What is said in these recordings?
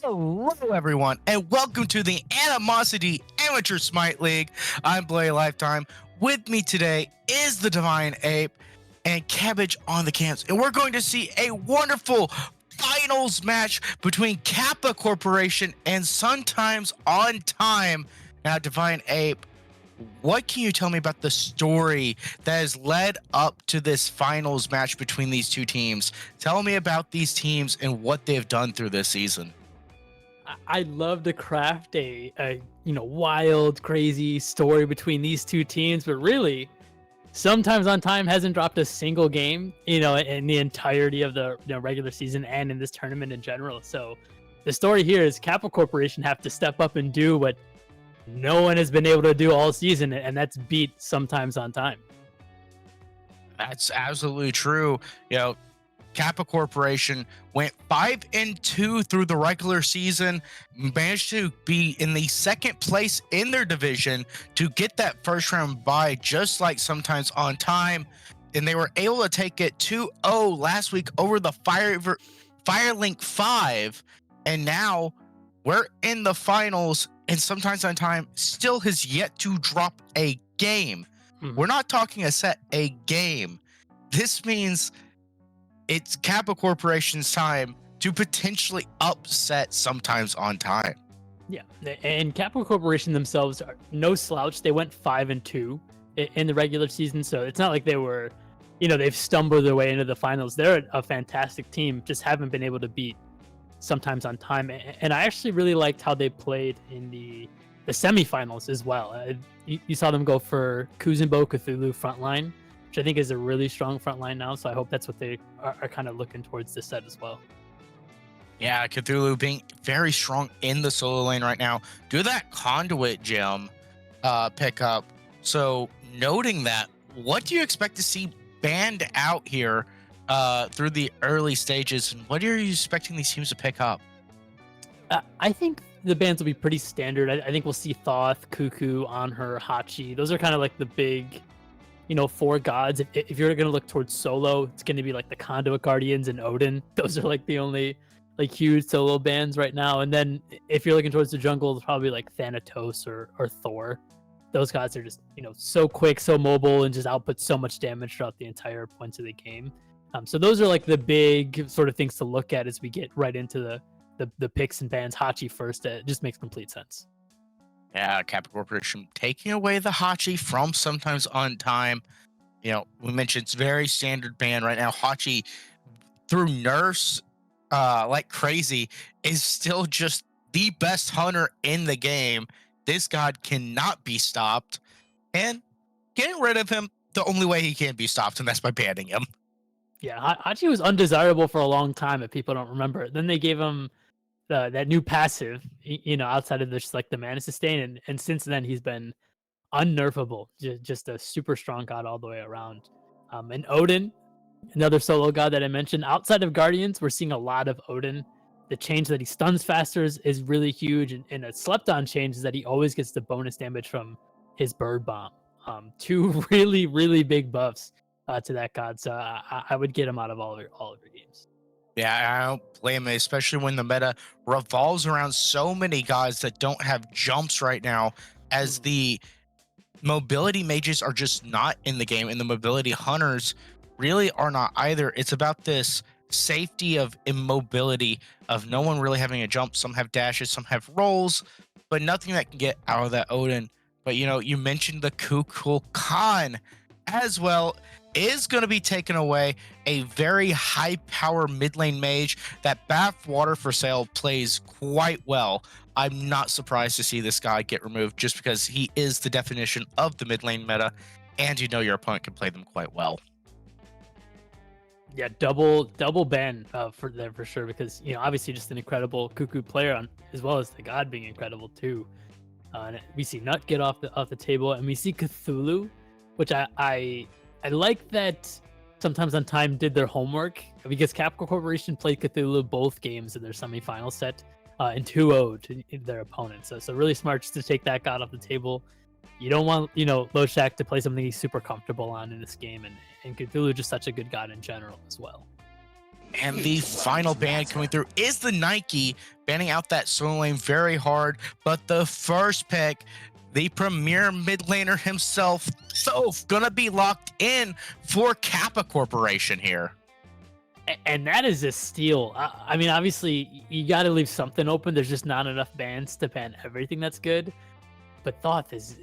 Hello, everyone, and welcome to the Animosity Amateur Smite League. I'm Blay Lifetime. With me today is the Divine Ape and Cabbage on the cams, and we're going to see a wonderful finals match between Kappa Corporation and Sometimes on Time. Now, Divine Ape, what can you tell me about the story that has led up to this finals match between these two teams? Tell me about these teams and what they've done through this season. I love to craft a wild, crazy story between these two teams, but really, Sometimes on Time hasn't dropped a single game, in the entirety of the regular season and in this tournament in general. So the story here is Kappa Corporation have to step up and do what no one has been able to do all season, and that's beat Sometimes on Time. That's absolutely true. Kappa Corporation went 5-2 through the regular season, managed to be in the second place in their division to get that first round bye, just like Sometimes on Time. And they were able to take it 2-0 last week over the Firelink 5. And now we're in the finals, and Sometimes on Time still has yet to drop a game. We're not talking a set, a game. This means it's Kappa Corporation's time to potentially upset Sometimes on Time. Yeah, and Kappa Corporation themselves are no slouch. They went 5-2 in the regular season, so it's not like they were, they've stumbled their way into the finals. They're a fantastic team, just haven't been able to beat Sometimes on Time. And I actually really liked how they played in the semifinals as well. You saw them go for Kuzenbo Cthulhu frontline, which I think is a really strong front line now. So I hope that's what they are kind of looking towards this set as well. Yeah, Cthulhu being very strong in the solo lane right now. Do that conduit gem pickup. So noting that, what do you expect to see banned out here through the early stages? And what are you expecting these teams to pick up? I think the bans will be pretty standard. I think we'll see Thoth, Cuckoo, Anhur, Hachi. Those are kind of like the big, four gods. If you're going to look towards solo, it's going to be like the Conduit Guardians and Odin. Those are like the only like huge solo bans right now. And then if you're looking towards the jungle, it's probably like Thanatos or Thor. Those guys are just, so quick, so mobile, and just output so much damage throughout the entire points of the game. So those are like the big sort of things to look at as we get right into the picks and bans. Hachi first, it just makes complete sense. Yeah, Kappa Corporation taking away the Hachi from Sometimes on Time. We mentioned it's very standard ban right now. Hachi, through nerfs like crazy, is still just the best hunter in the game. This god cannot be stopped, and getting rid of him, the only way he can be stopped, and that's by banning him. Yeah, Hachi was undesirable for a long time if people don't remember. Then they gave him that new passive, outside of just like the mana sustain, and since then he's been unnerfable, just a super strong god all the way around. And Odin, another solo god that I mentioned, outside of Guardians, we're seeing a lot of Odin. The change that he stuns faster is really huge, and a slept on change is that he always gets the bonus damage from his bird bomb. Two really, really big buffs to that god, so I would get him out of all of your games. Yeah, I don't blame it, especially when the meta revolves around so many guys that don't have jumps right now, as the mobility mages are just not in the game, and the mobility hunters really are not either. It's about this safety of immobility, of no one really having a jump. Some have dashes, some have rolls, but nothing that can get out of that Odin. But you mentioned the Kukul Khan as well is going to be taken away. A very high power mid lane mage that Bathwater for Sale plays quite well. I'm not surprised to see this guy get removed, just because he is the definition of the mid lane meta, and your opponent can play them quite well. Yeah, double ban for them for sure, because obviously just an incredible Cuckoo player, as well as the god being incredible too. And we see Nut get off the table, and we see Cthulhu, which I like that Sometimes on Time did their homework, because Kappa Corporation played Cthulhu both games in their semifinal set and 2-0 to their opponents. So really smart just to take that god off the table. You don't want, Loshak to play something he's super comfortable on in this game, and Cthulhu just such a good god in general as well. And the final ban coming through is the Nike, banning out that solo lane very hard. But the first pick, the premier mid laner himself, Thoth, gonna be locked in for Kappa Corporation here. And that is a steal. I mean, obviously, you got to leave something open. There's just not enough bans to ban everything that's good. But Thoth is,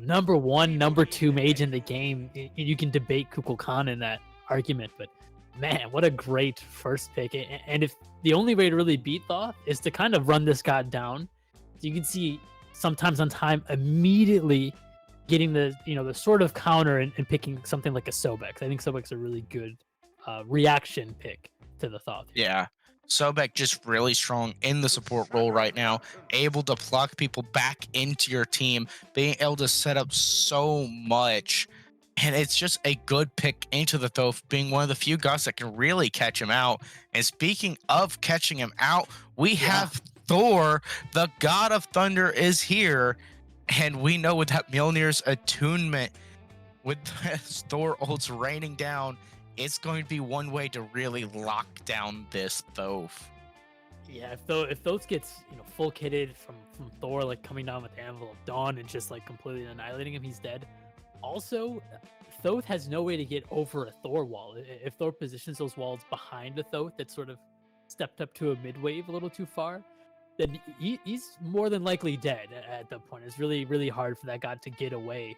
number one, number two mage in the game. You can debate Kukulkan in that argument, but man, what a great first pick. And if the only way to really beat Thoth is to kind of run this god down, so you can see sometimes on time immediately getting the sort of counter and picking something like a Sobek. I think Sobek's a really good reaction pick to the Thoth. Yeah. Sobek just really strong in the support role right now, able to pluck people back into your team, being able to set up so much. And it's just a good pick into the Thoth, being one of the few guys that can really catch him out. And speaking of catching him out, we have Thor, the god of thunder, is here. And we know with that Mjolnir's attunement, with Thor ults raining down, it's going to be one way to really lock down this Thoth. Yeah, if Thoth gets full kitted from Thor, like coming down with the Anvil of Dawn and just like completely annihilating him, he's dead. Also, Thoth has no way to get over a Thor wall. If Thor positions those walls behind a Thoth that's sort of stepped up to a mid wave a little too far, then he's more than likely dead at that point. It's really, really hard for that god to get away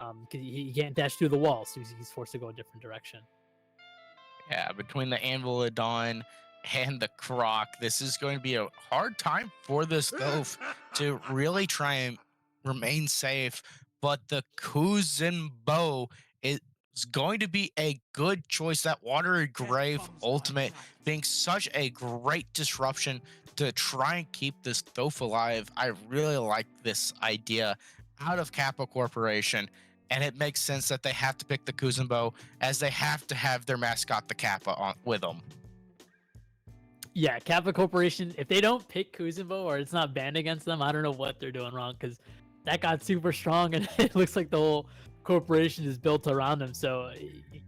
because he can't dash through the wall, so he's forced to go a different direction. Yeah, between the Anvil of Dawn and the Croc, this is going to be a hard time for this Thoth to really try and remain safe. But the Kuzin Bow is going to be a good choice. That Watery Grave ultimate being such a great disruption to try and keep this Thoth alive. I really like this idea out of Kappa Corporation. And it makes sense that they have to pick the Kuzumbo, as they have to have their mascot, the Kappa, with them. Yeah, Kappa Corporation, if they don't pick Kuzumbo or it's not banned against them, I don't know what they're doing wrong, because that got super strong and it looks like the whole corporation is built around him. So,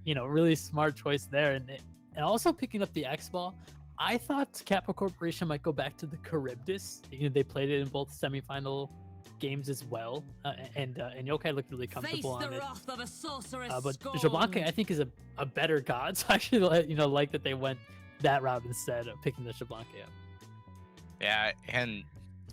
really smart choice there. And also picking up the X-Ball, I thought Kappa Corporation might go back to the Charybdis. They played it in both semifinal games as well, and Yokai looked really comfortable on it. But Xbalanque, I think, is a better god, so I actually like that they went that route instead of picking the Xbalanque up. Yeah, and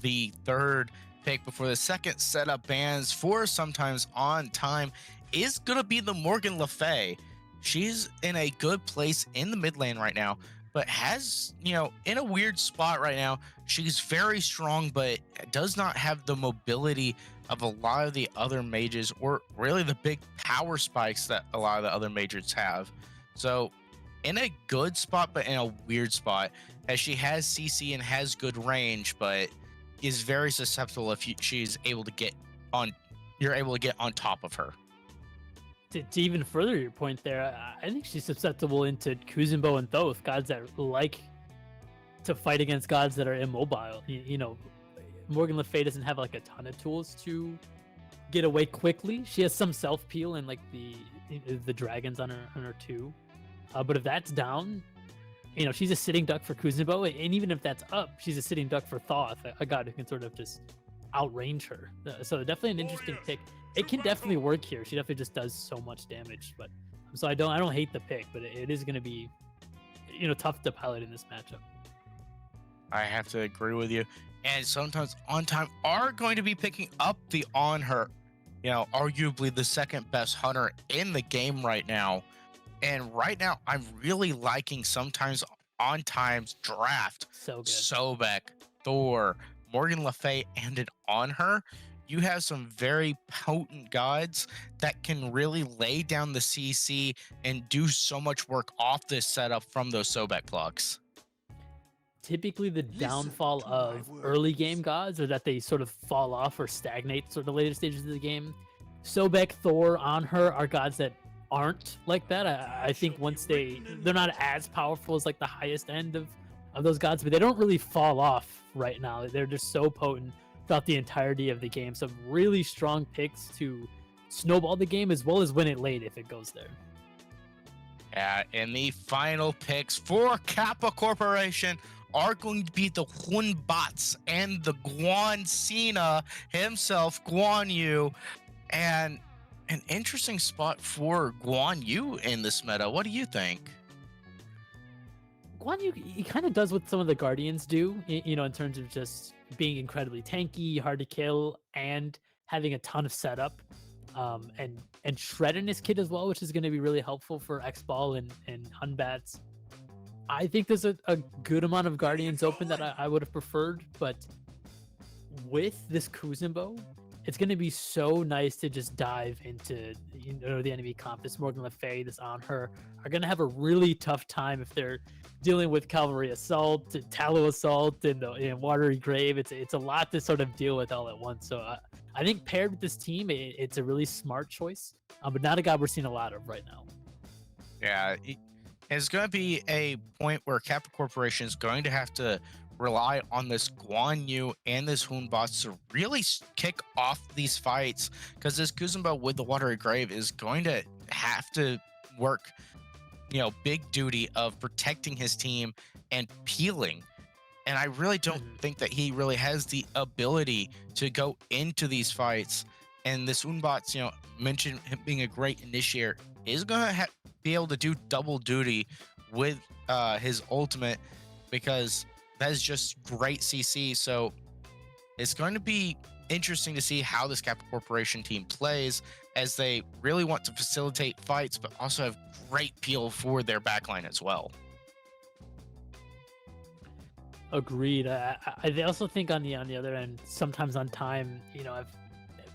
the third pick before the second setup bans for sometimes on time is gonna be the Morgan Le Fay. She's in a good place in the mid lane right now, but has, in a weird spot right now. She's very strong, but does not have the mobility of a lot of the other mages, or really the big power spikes that a lot of the other mages have. So in a good spot, but in a weird spot, as she has CC and has good range, but is very susceptible if she's able to get on, you're able to get on top of her. To even further your point there, I think she's susceptible into Kuzumbo and Thoth, gods that like to fight against gods that are immobile. Morgan Le Fay doesn't have like a ton of tools to get away quickly. She has some self peel and like the dragons on her too. But if that's down, she's a sitting duck for Kuzumbo, and even if that's up, she's a sitting duck for Thoth, a god who can sort of just outrange her. So definitely an interesting pick. It can definitely work here. She definitely just does so much damage. But so I don't hate the pick, but it is going to be tough to pilot in this matchup. I have to agree with you. And sometimes on time are going to be picking up the on her, arguably the second best hunter in the game right now. And right now, I'm really liking sometimes on time's draft. So good. Sobek, Thor, Morgan Le Fay, and an on her. You have some very potent gods that can really lay down the CC and do so much work off this setup from those Sobek blocks. Typically, the downfall of early game gods, or that they sort of fall off or stagnate sort of later stages of the game. Sobek, Thor, on her are gods that aren't like that. I think once they're not as powerful as like the highest end of those gods, but they don't really fall off right now. They're just so potent. throughout the entirety of the game. Some really strong picks to snowball the game as well as win it late if it goes there. And the final picks for Kappa Corporation are going to be the Hunbots and the Guan Cena himself, Guan Yu, and an interesting spot for Guan Yu in this meta. What do you think? Guan Yu, he kind of does what some of the Guardians do, in terms of just being incredibly tanky, hard to kill, and having a ton of setup. And shred in his kit as well, which is going to be really helpful for X Ball and Hunbats. I think there's a good amount of Guardians open that I would have preferred, but with this Kuzumbo, it's going to be so nice to just dive into the enemy comp. This Morgan Le Fay, this On Her are going to have a really tough time if they're dealing with Cavalry Assault, Tallow Assault, and Watery Grave. It's a lot to sort of deal with all at once. So I think paired with this team, it's a really smart choice, but not a guy we're seeing a lot of right now. Yeah, it's going to be a point where Kappa Corporation is going to have to rely on this Guan Yu and this Hunbots to really kick off these fights, because this Kuzumbo with the Watery Grave is going to have to work, big duty of protecting his team and peeling. And I really don't think that he really has the ability to go into these fights. And this Hunbots, mentioned him being a great initiator, is going to be able to do double duty with his ultimate, because that is just great CC. So it's going to be interesting to see how this Kappa Corporation team plays, as they really want to facilitate fights, but also have great peel for their backline as well. Agreed. I also think on the other end, sometimes on time, I've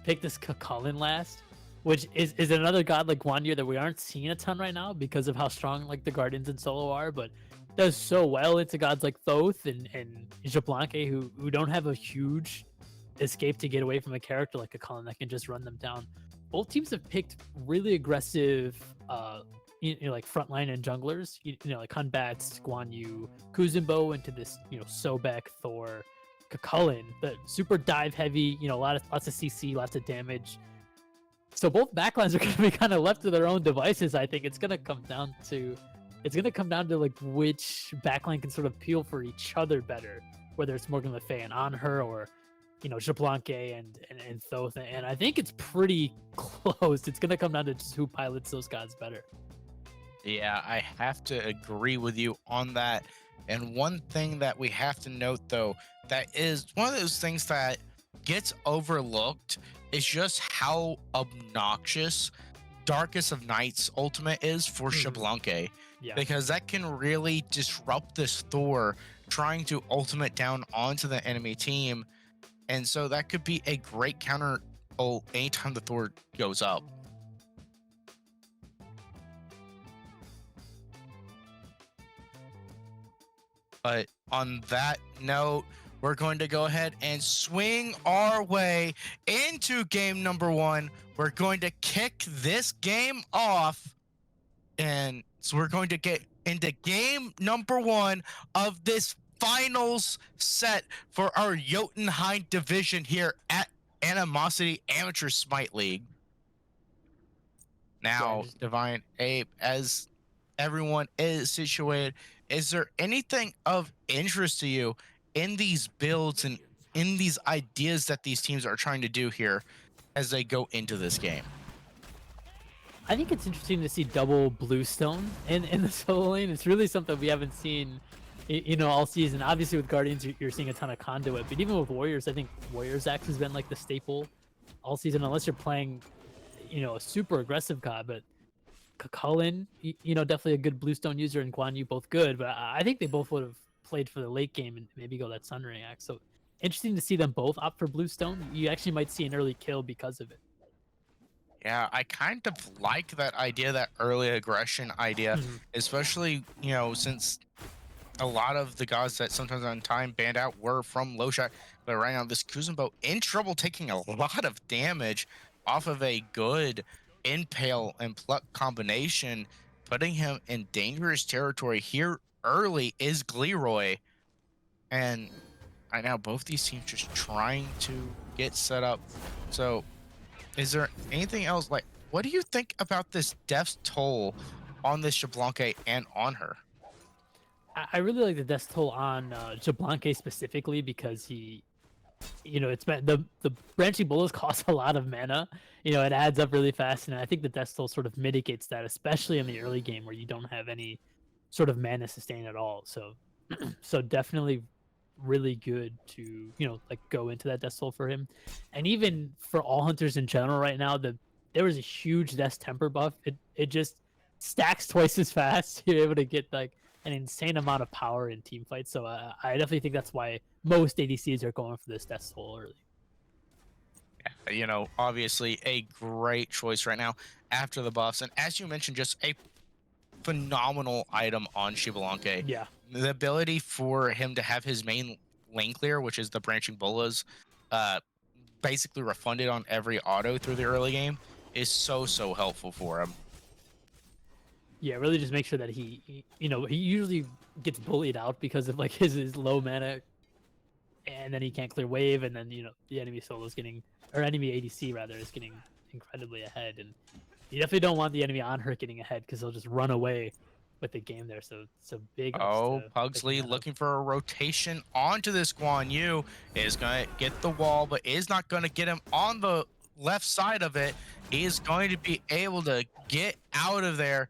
picked this Cullen last, which is another god like Guan Yu that we aren't seeing a ton right now because of how strong like the Guardians and Solo are, but does so well into gods like Thoth and Jablanque who don't have a huge escape to get away from a character like a Cullen that can just run them down. Both teams have picked really aggressive like frontline and junglers, like Hunbats, Guan Yu, Kuzumbo into this, Sobek, Thor, Cullen, the super dive heavy, lots of CC, lots of damage. So both backlines are going to be kind of left to their own devices. I think it's going to come down to like which backline can sort of peel for each other better, whether it's Morgan Le Fay and On Her, or Jablanque and Thoth. And I think it's pretty close. It's going to come down to just who pilots those gods better. Yeah, I have to agree with you on that. And one thing that we have to note, though, that is one of those things that gets overlooked, is just how obnoxious Darkest of Nights ultimate is for Jablanque. Yeah. Because that can really disrupt this Thor trying to ultimate down onto the enemy team. And so that could be a great counter anytime the Thor goes up. But on that note, we're going to go ahead and swing our way into game number 1. We're going to kick this game off. And so we're going to get into game number 1 of this finals set for our Jotunheim division here at Animosity Amateur Smite League. Now, Divine Ape, as everyone is situated, is there anything of interest to you in these builds and in these ideas that these teams are trying to do here as they go into this game? I think it's interesting to see double Bluestone in the solo lane. It's really something we haven't seen, all season. Obviously, with Guardians, you're seeing a ton of Conduit, but even with Warriors, I think Warriors Axe has been like the staple all season, unless you're playing, a super aggressive god. But Cullen, definitely a good Bluestone user, and Guan Yu both good. But I think they both would have played for the late game and maybe go that Sunring Axe. So interesting to see them both opt for Bluestone. You actually might see an early kill because of it. Yeah, I kind of like that idea, that early aggression idea, especially, since a lot of the gods that sometimes on time banned out were from low shot. But right now, this Kuzumbo in trouble, taking a lot of damage off of a good impale and pluck combination, putting him in dangerous territory here early is Gleroy. And right now, both these teams just trying to get set up. So, is there anything else? Like, what do you think about this death toll on this Shablanque and on her? I really like the death toll on Jablanque specifically because it's been the branching bullets cost a lot of mana. It adds up really fast, and I think the death toll sort of mitigates that, especially in the early game where you don't have any sort of mana sustain at all. So definitely really good to like go into that death toll for him, and even for all hunters in general right now. There was a huge death temper buff. It just stacks twice as fast. You're able to get like an insane amount of power in team fights. So I definitely think that's why most ADCs are going for this death toll early. Obviously a great choice right now after the buffs. And as you mentioned, just a phenomenal item on Shibalanke. Yeah. The ability for him to have his main lane clear, which is the branching bolas, uh, basically refunded on every auto through the early game, is so helpful for him. Yeah, really just make sure that he usually gets bullied out because of like his low mana, and then he can't clear wave, and then the enemy solo is getting, or enemy ADC rather, is getting incredibly ahead, and you definitely don't want the enemy on her getting ahead because they'll just run away with the game there. So big ups Oh, to picking Pugsley that up. looking for a rotation onto this Guan Yu, is going to get the wall, but is not going to get him on the left side of it. He is going to be able to get out of there,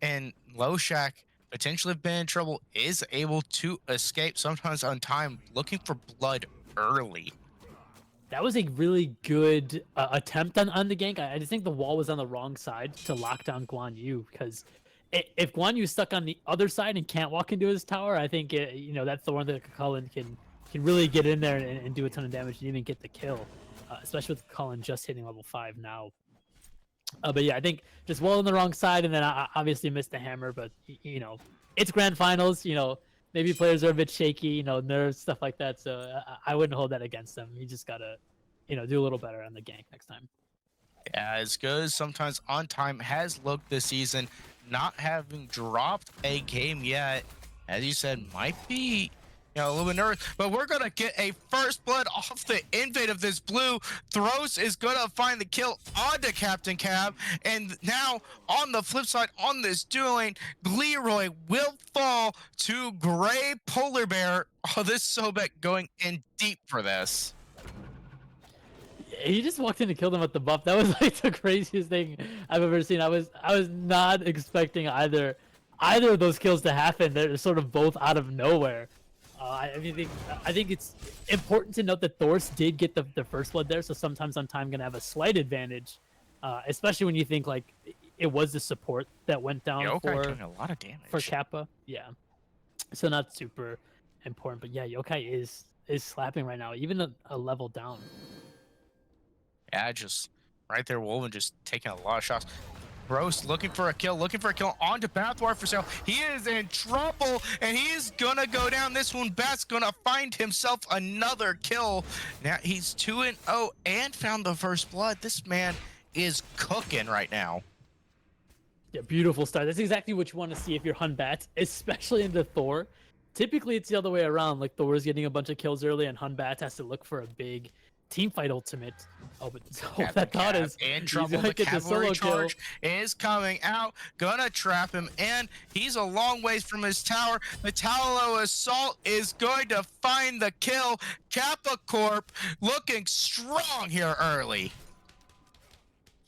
and Loshak potentially have been in trouble, is able to escape sometimes on time, looking for blood early. That was a really good attempt on the gank. I just think the wall was on the wrong side to lock down Guan Yu, because if Guan Yu's stuck on the other side and can't walk into his tower, I think that Thorn that Cullen can really get in there and do a ton of damage and even get the kill, especially with Cullen just hitting level 5 now. But yeah, I think just wall on the wrong side, and then I obviously missed the hammer. But it's grand finals. Maybe players are a bit shaky, nerves, stuff like that. So I wouldn't hold that against them. You just gotta, do a little better on the gank next time. Yeah, as good as sometimes on time has looked this season, not having dropped a game yet, as you said, might be a little bit nervous. But we're gonna get a first blood off the invade of this blue. Thros is gonna find the kill onto Captain Cab, and now on the flip side, on this dueling, Leroy will fall to Gray Polar Bear. Oh, this Sobek going in deep for this. He just walked in and killed him with the buff. That was like the craziest thing I've ever seen. I was not expecting either of those kills to happen. They're sort of both out of nowhere. I think it's important to note that Thors did get the first blood there, so sometimes on time gonna have a slight advantage, especially when you think like it was the support that went down Yokai doing a lot of damage for Kappa. Yeah, so not super important, but yeah, Yokai is slapping right now, even a level down. Yeah, just right there, Wolven just taking a lot of shots. Gross looking for a kill onto Bathwire for sale. He is in trouble, and he's gonna go down. This one, Bat's gonna find himself another kill. Now he's 2-0 and found the first blood. This man is cooking right now. Yeah, beautiful start. That's exactly what you want to see if you're Hun Bat, especially into Thor. Typically, it's the other way around. Like Thor's getting a bunch of kills early, and Hun Bat has to look for a big team fight ultimate. Oh, but Yeah, that thought is in trouble. gonna The get the cavalry solo charge kill. is coming out, gonna trap him, and he's a long ways from his tower. The Tallow Assault is going to find the kill. Kappa Corp looking strong here early.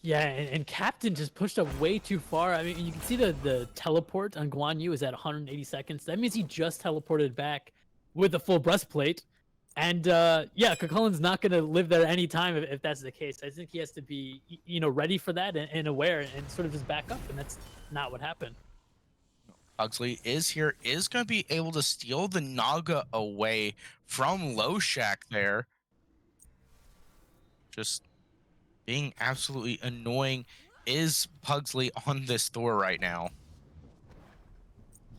Yeah, and Captain just pushed up way too far. I mean, you can see the teleport on Guan Yu is at 180 seconds. That means he just teleported back with a full breastplate. And yeah, Kakullin's not going to live there anytime if that's the case. I think he has to be, ready for that and aware and sort of just back up. And that's not what happened. Pugsley is going to be able to steal the Naga away from Loshak there. Just being absolutely annoying is Pugsley on this Thor right now.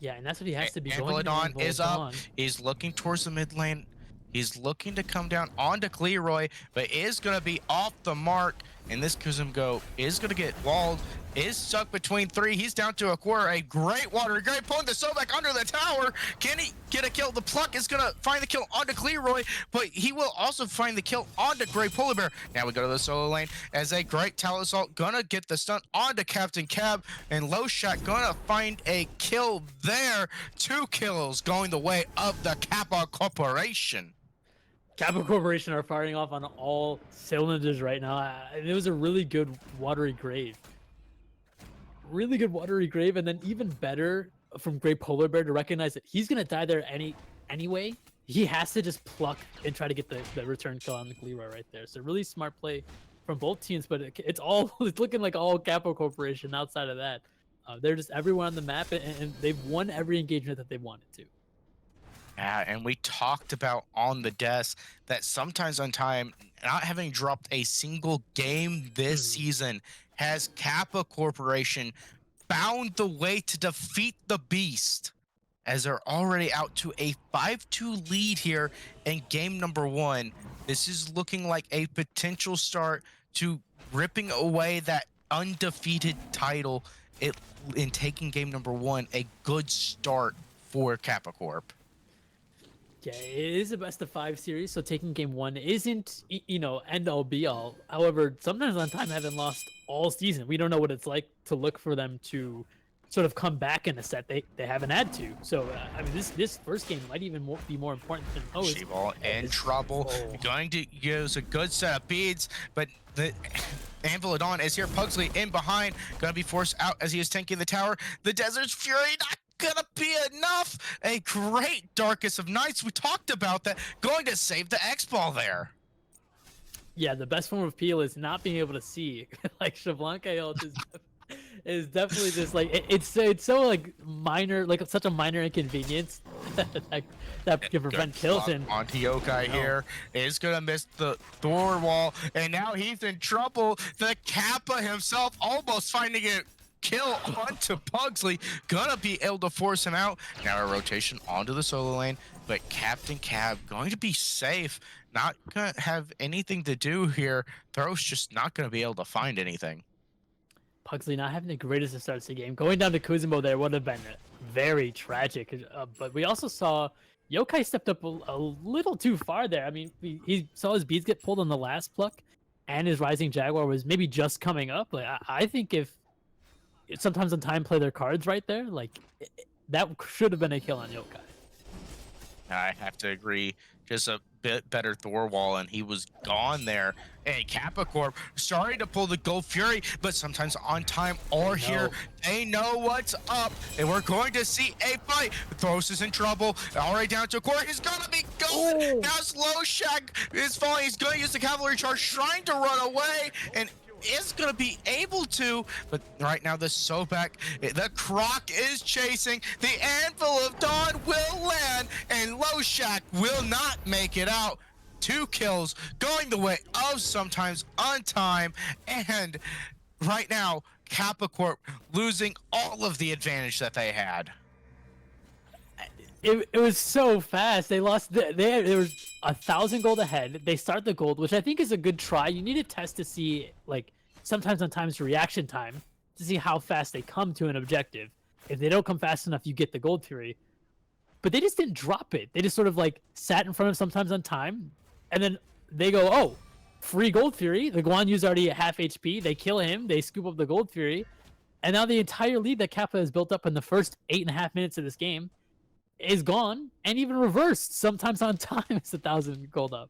Yeah, and that's what he has to be And going. Villadon is up. He's looking towards the mid lane. He's looking to come down onto Leroy, but is going to be off the mark. And this Kuzumgo is going to get walled, is stuck between three. He's down to a quarter. A great water, great pulling the Sobek under the tower. Can he get a kill? The Pluck is going to find the kill onto Leroy, but he will also find the kill onto Great Polar Bear. Now we go to the solo lane as a great Talon Assault going to get the stun onto Captain Cab, and Low Shack going to find a kill there. 2 kills going the way of the Kappa Corporation. Kappa Corporation are firing off on all cylinders right now. It was a really good watery grave. Really good watery grave, and then even better from Great Polar Bear to recognize that he's gonna die there anyway. He has to just pluck and try to get the return kill on the Leroy right there. So really smart play from both teams, but it's looking like all Kappa Corporation outside of that. They're just everywhere on the map, and they've won every engagement that they wanted to. Yeah, and we talked about on the desk that sometimes on time, not having dropped a single game this season, has Kappa Corporation found the way to defeat the beast, as they're already out to a 5-2 lead here in game number 1. This is looking like a potential start to ripping away that undefeated title in taking game number 1. A good start for Kappa Corp. Yeah, it is a best of 5 series, so taking game 1 isn't, end all be all. However, sometimes on time haven't lost all season. We don't know what it's like to look for them to sort of come back in a set they haven't had to. So I mean, this first game might even be more important than most. She-Ball in trouble. Going to use a good set of beads, but the Anvil Dawn is here. Pugsley in behind, gonna be forced out as he is tanking the tower. The Desert's Fury not gonna be enough. A great Darkest of Nights. We talked about that. Going to save the X-Ball there. Yeah, the best form of peel is not being able to see. Like Shablanka ult is definitely just like it's so like minor, like such a minor inconvenience that can prevent kills. And onto Yokai here is gonna miss the Thor wall, and now he's in trouble. The Kappa himself almost finding it. Kill onto Pugsley, gonna be able to force him out. Now a rotation onto the solo lane, but Captain Cab going to be safe, not gonna have anything to do here. Throw's just not gonna be able to find anything. Pugsley not having the greatest of starts to the game. Going down to Kuzumo there would have been very tragic. But we also saw Yokai stepped up a little too far there. I mean, he saw his beads get pulled on the last pluck, and his Rising Jaguar was maybe just coming up. Like I think if sometimes on time play their cards right there, like that should have been a kill on Yokai. I have to agree. Just a bit better Thor wall, and he was gone there. Hey, Kappa Corp starting to pull the Gold Fury, but sometimes on time or here, they know what's up, and we're going to see a fight. Thros is in trouble. Already down to a quarter. He's gonna be going. Now Slow Shack is falling. He's going to use the cavalry charge, trying to run away, and is going to be able to, but right now the Sobek, the Croc is chasing. The Anvil of Dawn will land, and Low Shack will not make it out. 2 kills going the way of sometimes on time, and right now Kappa Corp losing all of the advantage that they had. It was so fast. They lost. There was 1,000 gold ahead. They start the gold, which I think is a good try. You need a test to see, like, sometimes on time's reaction time to see how fast they come to an objective. If they don't come fast enough, you get the gold fury. But they just didn't drop it. They just sort of like sat in front of sometimes on time, and then they go, oh, free gold fury. The Guan Yu's already at half HP. They kill him. They scoop up the gold fury, and now the entire lead that Kappa has built up in the first 8.5 minutes of this game is gone, and even reversed. Sometimes on time, it's 1,000 gold up.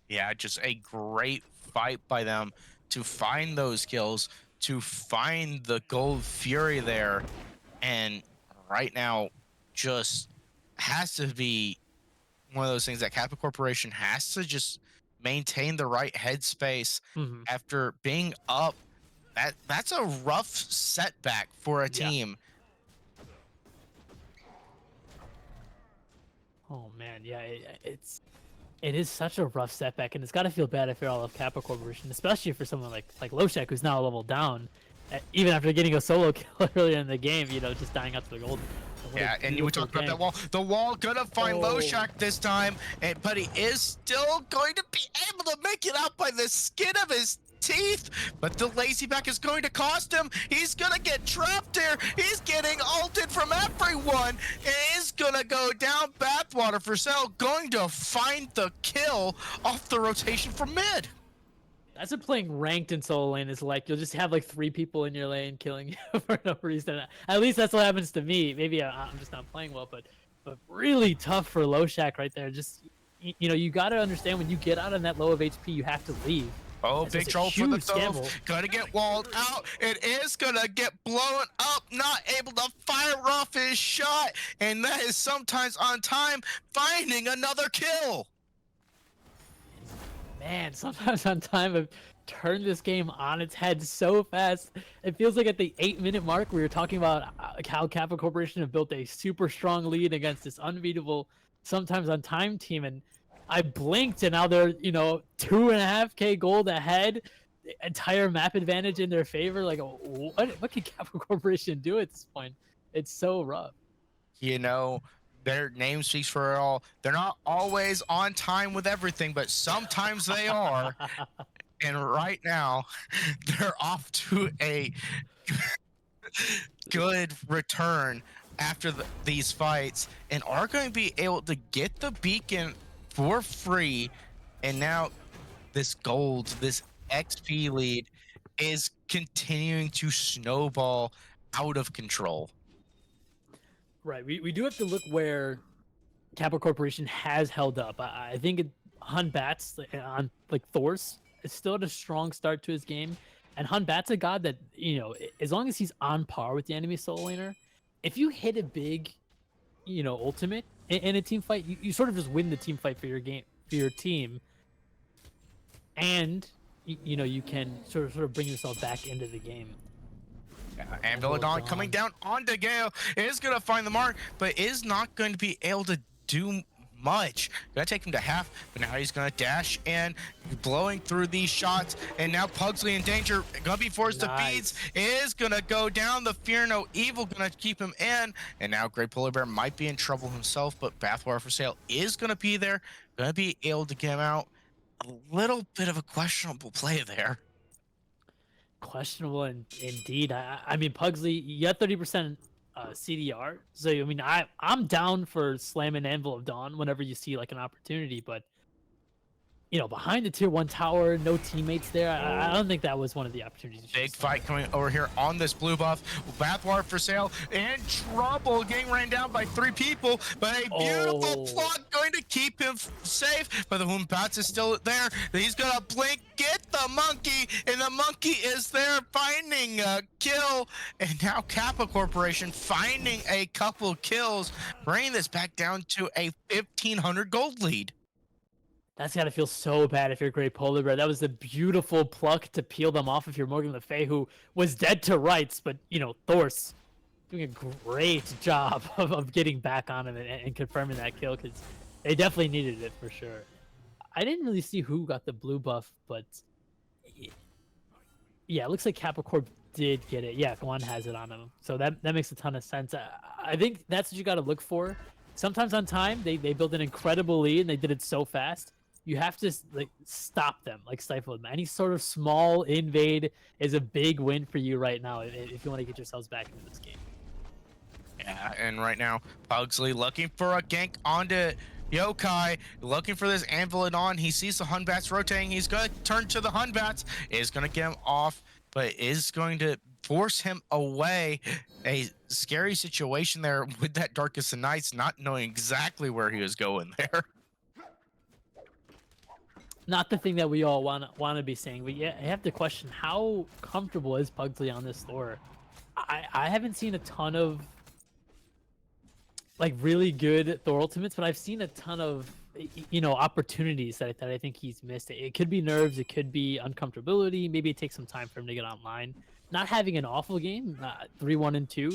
Yeah, just a great fight by them to find those kills, to find the Gold Fury there, and right now just has to be one of those things that Kappa Corporation has to just maintain the right headspace after being up. That's a rough setback for a team. Oh man, yeah, it is such a rough setback, and it's got to feel bad if you're all of Kappa Corporation, especially for someone like Loshek, who's now a level down, even after getting a solo kill earlier in the game, just dying out to the gold. Yeah, and you talked about that wall. The wall gonna find Loshak this time, but he is still going to be able to make it out by the skin of his teeth, but the lazy back is going to cost him. He's gonna get trapped there. He's getting ulted from everyone. It is gonna go down. Bathwater for Cell going to find the kill off the rotation from mid. That's what playing ranked in solo lane is like. You'll just have like 3 people in your lane killing you for no reason. At least that's what happens to me. Maybe I'm just not playing well, but really tough for Loshak right there. Just you know, you got to understand when you get out on that low of HP, you have to leave. Oh, That's big a troll for the huge throw. gamble. Gonna get walled out. It is gonna get blown up. Not able to fire off his shot. And that is sometimes on time, finding another kill. Man, sometimes on time have turned this game on its head so fast. It feels like at the 8-minute mark we were talking about how Kappa Corporation have built a super strong lead against this unbeatable, sometimes on time team, and I blinked and now they're 2.5k gold ahead, the entire map advantage in their favor. Like what can Kappa Corporation do at this point? It's so rough. You know, their name speaks for it all. They're not always on time with everything, but sometimes they are. And right now, they're off to a good return after these fights and are going to be able to get the beacon for free. And now this gold, this XP lead is continuing to snowball out of control. Right. We do have to look where Kappa Corporation has held up. I think Hun Bats on like Thor's is still at a strong start to his game, and Hun Bat's a god that as long as he's on par with the enemy solo laner, if you hit a big, ultimate in a team fight, you sort of just win the team fight for your game for your team, and you can sort of bring yourself back into the game. And Villadon coming down onto Gale is going to find the mark, but is not going to be able to do much. Gonna take him to half, but now he's gonna dash in, blowing through these shots, and now Pugsley in danger. Gonna be forced to beads, is gonna go down. The Fear No Evil gonna keep him in, and now Great Polar Bear might be in trouble himself, but Bathwater for Sale is gonna be there, gonna be able to get him out. A little bit of a questionable play there. Questionable indeed. I mean, Pugsley, you got 30% CDR, so I mean, I'm down for slamming Anvil of Dawn whenever you see like an opportunity, but behind the tier 1 tower, no teammates there. I don't think that was one of the opportunities. Big fight coming over here on this blue buff. Bathwater for Sale in trouble, getting ran down by 3 people, but a beautiful plot going to keep him safe. But the Bats is still there. He's gonna blink, get the monkey, and the monkey is there finding a kill. And now Kappa Corporation finding a couple kills, bringing this back down to a 1,500 gold lead. That's got to feel so bad if you're Great Polar Bear. That was a beautiful pluck to peel them off if you're Morgan Le Fay, who was dead to rights, but, Thor's doing a great job of getting back on him and confirming that kill, because they definitely needed it for sure. I didn't really see who got the blue buff, but yeah, it looks like Kappa Corp did get it. Yeah, Guan has it on him. So that makes a ton of sense. I think that's what you got to look for. Sometimes on time, they build an incredible lead, and they did it so fast. You have to stop them, stifle them. Any sort of small invade is a big win for you right now if you want to get yourselves back into this game. Yeah, and right now, Pugsley looking for a gank onto Yokai, looking for this Anvil on. He sees the Hun Bats rotating. He's going to turn to the Hun Bats, is going to get him off, but is going to force him away. A scary situation there with that Darkest of Nights, not knowing exactly where he was going there. Not the thing that we all want to be saying, but yeah, I have to question how comfortable is Pugsley on this floor. I haven't seen a ton of really good Thor ultimates, but I've seen a ton of opportunities that I think he's missed. It could be nerves, it could be uncomfortability. Maybe it takes some time for him to get online. Not having an awful game, 3-1 and 2.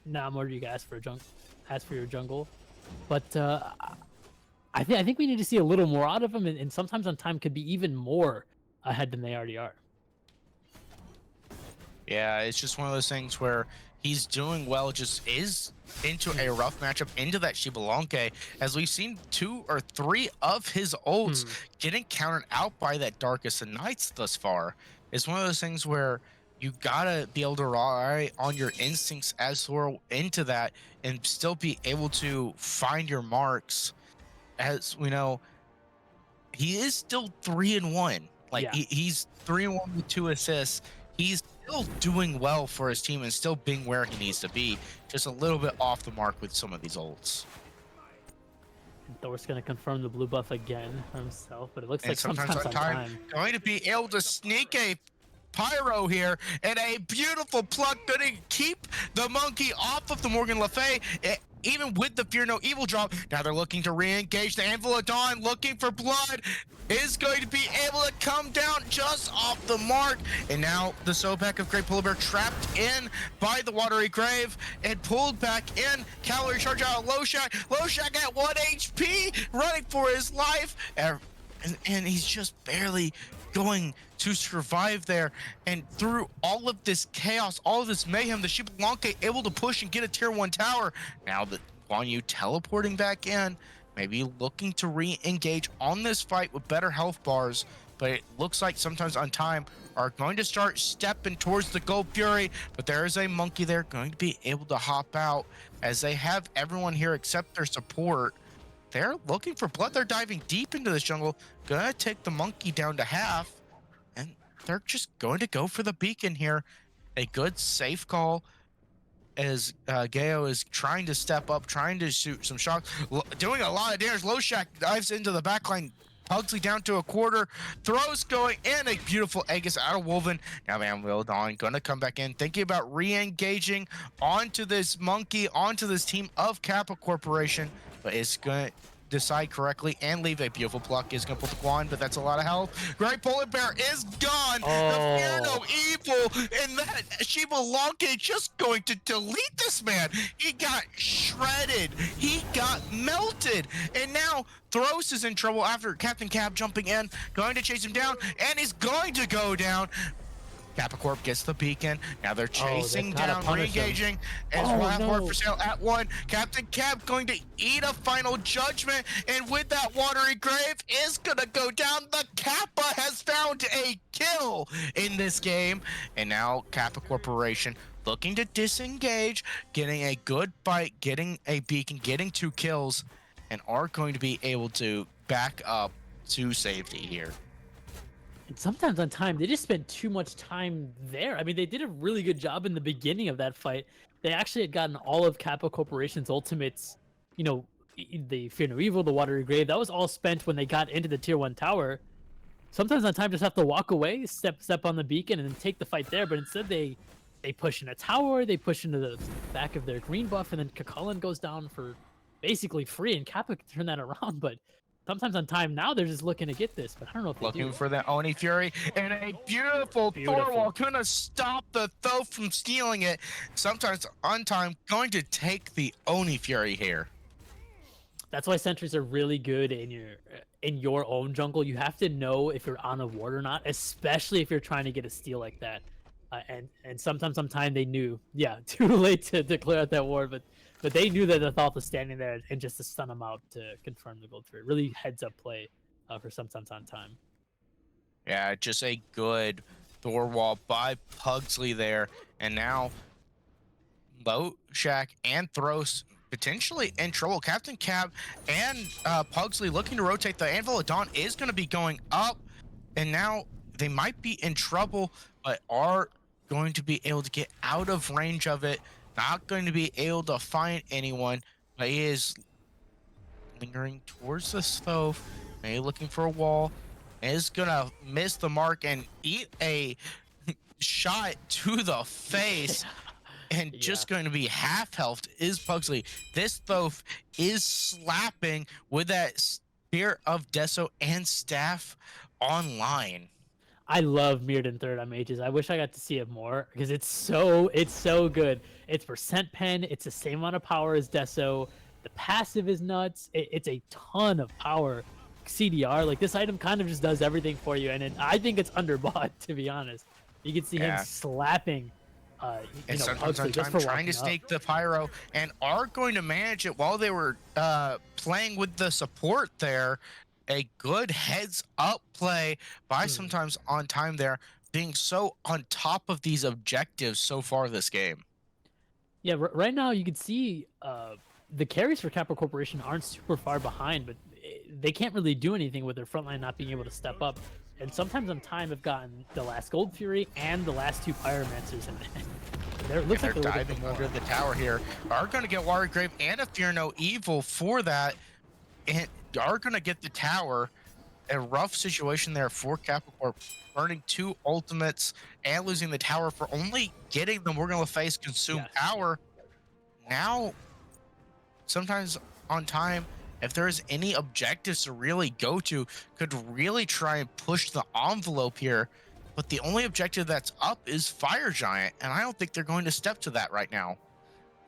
Not more do you ask for your jungle, but I think we need to see a little more out of him, and sometimes on time could be even more ahead than they already are. Yeah, it's just one of those things where he's doing well, just is into a Hmm. rough matchup into that Shibalonke, as we've seen 2 or 3 of his ults Hmm. getting countered out by that Darkest of Nights thus far. It's one of those things where you gotta be able to rely on your instincts as well into that and still be able to find your marks. As we know, he is still 3-1. Like Yeah. he's 3-1 with 2 assists. He's still doing well for his team and still being where he needs to be. Just a little bit off the mark with some of these ults. And Thor's gonna confirm the blue buff again for himself, but it looks And like sometimes sometimes on on time, time. going to be able to sneak a pyro here and a beautiful pluck, going to keep the monkey off of the Morgan Le Fay. Even with the Fear No Evil drop, now they're looking to re-engage the Anvil of Dawn, looking for blood, is going to be able to come down just off the mark. And now the Sobek of Great Polar Bear trapped in by the Watery Grave and pulled back in. Calorie charge out of Loshak. Loshak at 1 HP, running for his life. And he's just barely going to survive there. And through all of this chaos, all of this mayhem, the Shibalanke able to push and get a tier 1 tower. Now that Guan Yu teleporting back in, maybe looking to re-engage on this fight with better health bars, but it looks like sometimes on time are going to start stepping towards the Gold Fury, but there is a monkey there going to be able to hop out as they have everyone here except their support. They're looking for blood. They're diving deep into this jungle, gonna take the monkey down to half, and they're just going to go for the beacon here. A good safe call as Geo is trying to step up, trying to shoot some shots, doing a lot of damage. Loshak dives into the backline. Pugsley down to a quarter, throws going in, a beautiful Aegis out of Wolven. Now Van Wildon gonna come back in, thinking about re-engaging onto this monkey, onto this team of Kappa Corporation, but it's gonna decide correctly and leave a beautiful pluck. Is gonna pull the Guan, but that's a lot of health. Great Polar Bear is gone. The Fear No Oh, Evil, and that Shibalonke just going to delete this man. He got shredded. He got melted. And now Thros is in trouble after Captain Cab jumping in, going to chase him down, and he's going to go down. Kappa Corp gets the beacon. Now they're oh, they've chasing gotta down, punish him. re-engaging, as Oh Wild Ward for no. sale at 1. Captain Cab going to eat a final judgment, and with that Watery Grave is gonna go down. The Kappa has found a kill in this game, and now Kappa Corporation looking to disengage, getting a good fight, getting a beacon, getting 2 kills, and are going to be able to back up to safety here. And sometimes on time, they just spend too much time there. I mean, they did a really good job in the beginning of that fight. They actually had gotten all of Kappa Corporation's ultimates, you know, the Fear No Evil, the Watery Grave. That was all spent when they got into the tier 1 tower. Sometimes on time just have to walk away, step on the beacon, and then take the fight there. But instead, they push in a tower, they push into the back of their green buff, and then Kakulin goes down for basically free, and Kappa can turn that around. But sometimes on time now, they're just looking to get this, but I don't know if they Looking do. for that Oni Fury, and a beautiful Beautiful. Thorwall gonna stop the Thoth from stealing it. Sometimes on time, going to take the Oni Fury here. That's why sentries are really good in your own jungle. You have to know if you're on a ward or not, especially if you're trying to get a steal like that. And sometimes sometime they knew, yeah, too late to clear out that ward, but they knew that the thought was standing there and just to stun them out to confirm the gold threat. Really heads up play for sometimes on time. Yeah, just a good Thorwall by Pugsley there, and now Shack and Thros potentially in trouble. Captain Cab and Pugsley looking to rotate. The Anvil of Dawn is going to be going up, and now they might be in trouble, but are going to be able to get out of range of it. Not going to be able to find anyone, but he is lingering towards the stove, maybe looking for a wall. Is gonna miss the mark and eat a shot to the face, and Yeah. just going to be half health is Pugsley. This Thoth is slapping with that Spear of Deso and Staff online. I love Mirrored in third on mages. I wish I got to see it more because it's so good. It's percent pen. It's the same amount of power as Deso. The passive is nuts. It's a ton of power. CDR, like this item kind of just does everything for you, and I think it's underbought to be honest. You can see him Yeah. slapping, And sometimes on Pugsley just time for trying to walking up. snake the pyro and are going to manage it while they were playing with the support there. A good heads up play by Hmm. sometimes on time there, being so on top of these objectives so far this game. Yeah, right now you can see the carries for Kappa Corporation aren't super far behind, but they can't really do anything with their front line not being able to step up. And sometimes on time have gotten the last Gold Fury and the last two Pyromancers, and it looks And like they're they're looking diving for under more. the tower here. Are going to get Water Grave and a Fear No Evil for that. And are going to get the tower. A rough situation there for Capricorn, burning two ultimates and losing the tower for only getting the Morgan Le Fay's consumed Yes, yeah. power. Now, sometimes on time, if there's any objectives to really go to, could really try and push the envelope here. But the only objective that's up is Fire Giant, and I don't think they're going to step to that right now.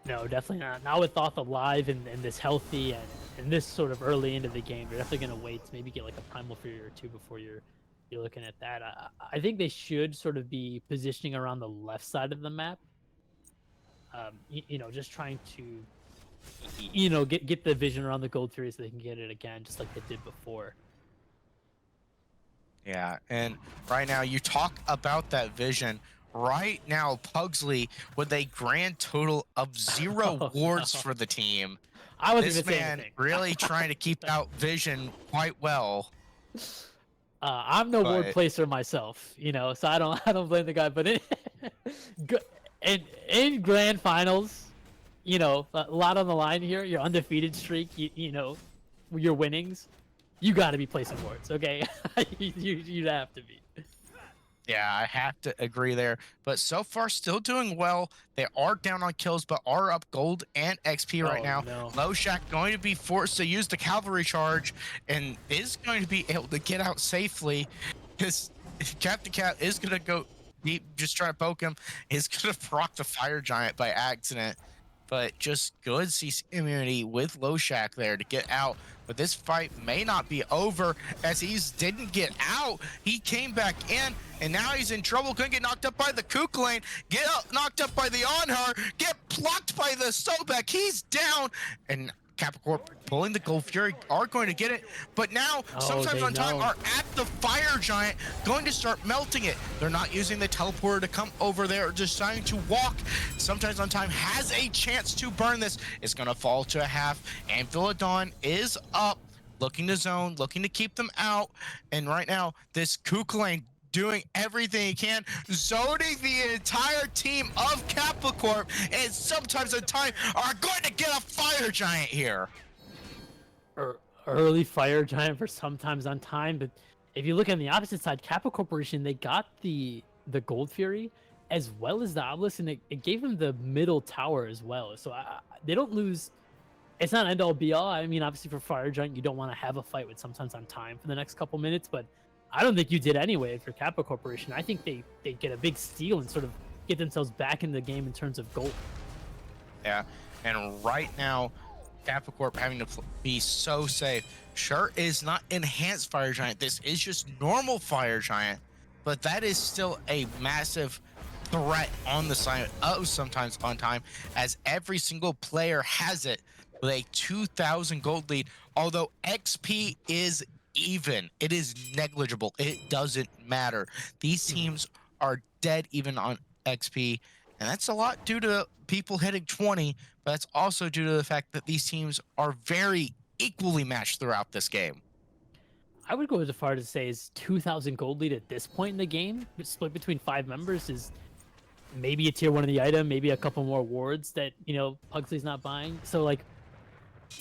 No, definitely not. Now with Thoth alive and this healthy and this sort of early into the game, you're definitely gonna wait to maybe get like a Primal Fury or two before you're looking at that. I think they should sort of be positioning around the left side of the map. Just trying to get the vision around the Gold Fury so they can get it again, just like they did before. Yeah, and right now you talk about that vision. Right now, Pugsley with a grand total of 0 Oh wards no, for the team. I wasn't This gonna say man anything. really trying to keep out vision quite well. I'm no ward But placer myself, so I don't blame the guy. But go- in grand finals, a lot on the line here. Your undefeated streak, your winnings, you got to be placing wards. Okay, you'd have to be. yeah, I have to agree there. But so far, still doing well. They are down on kills, but are up gold and XP right Oh now. no. Low Shack going to be forced to use the cavalry charge and is going to be able to get out safely. Because Captain Cat is going to go deep, just try to poke him. Is going to proc the Fire Giant by accident. But just good CC immunity with Low Shack there to get out. But this fight may not be over as he's didn't get out. He came back in and now he's in trouble. Couldn't get knocked up by the Kook lane. Get knocked up by the Onhar. Get plucked by the Sobek. He's down. And Capricorn pulling the Gold Fury are going to get it. But now, Oh, sometimes they on time, know. are at the Fire Giant, going to start melting it. They're not using the teleporter to come over there, deciding to walk. Sometimes on time has a chance to burn this. It's going to fall to a half, and Villadon is up, looking to zone, looking to keep them out. And right now, this Kook lane doing everything he can, zoning the entire team of Kappa Corp, and sometimes on time are going to get a Fire Giant here. Early Fire Giant for sometimes on time, but if you look on the opposite side, Kappa Corporation, they got the Gold Fury as well as the Obelisk, and it gave them the middle tower as well. So they don't lose. It's not end all be all. I mean, obviously for Fire Giant, you don't want to have a fight with sometimes on time for the next couple minutes, but I don't think you did anyway for Kappa Corporation. I think they get a big steal and sort of get themselves back in the game in terms of gold. Yeah, and right now, Kappa Corp having to be so safe. Sure is not enhanced Fire Giant. This is just normal Fire Giant, but that is still a massive threat on the side of sometimes on time, as every single player has it with a 2,000 gold lead. Although XP is even, it is negligible. It doesn't matter. These teams are dead even on XP, and that's a lot due to people hitting 20, but that's also due to the fact that these teams are very equally matched throughout this game. I would go as far to say is 2,000 gold lead at this point in the game, split between 5 members, is maybe a tier 1 of the item, maybe a couple more wards that Pugsley's not buying. So like,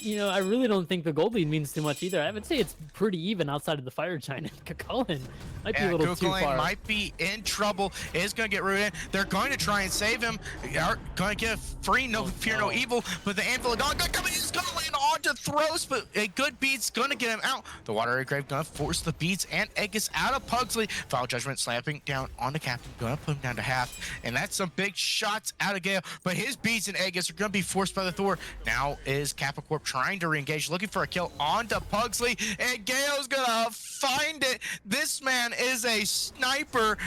I really don't think the gold lead means too much either. I would say it's pretty even outside of the Fire Giant. Kakulin might be a little too Kukulane far. might be in trouble. Is going to get rooted in. They're going to try and save him. Are going to get free, no fear, no evil. But the Anvil of Dawn is going to land onto Throws, but a good beat's going to get him out. The Watery Grave going to force the beats and Aegis out of Pugsley. Foul Judgment slapping down on the Captain, going to put him down to half. And that's some big shots out of Gale. But his beats and Aegis are going to be forced by the Thor. Now is Kappa Corp trying to re-engage, looking for a kill onto Pugsley, and Gale's gonna find it. This man is a sniper.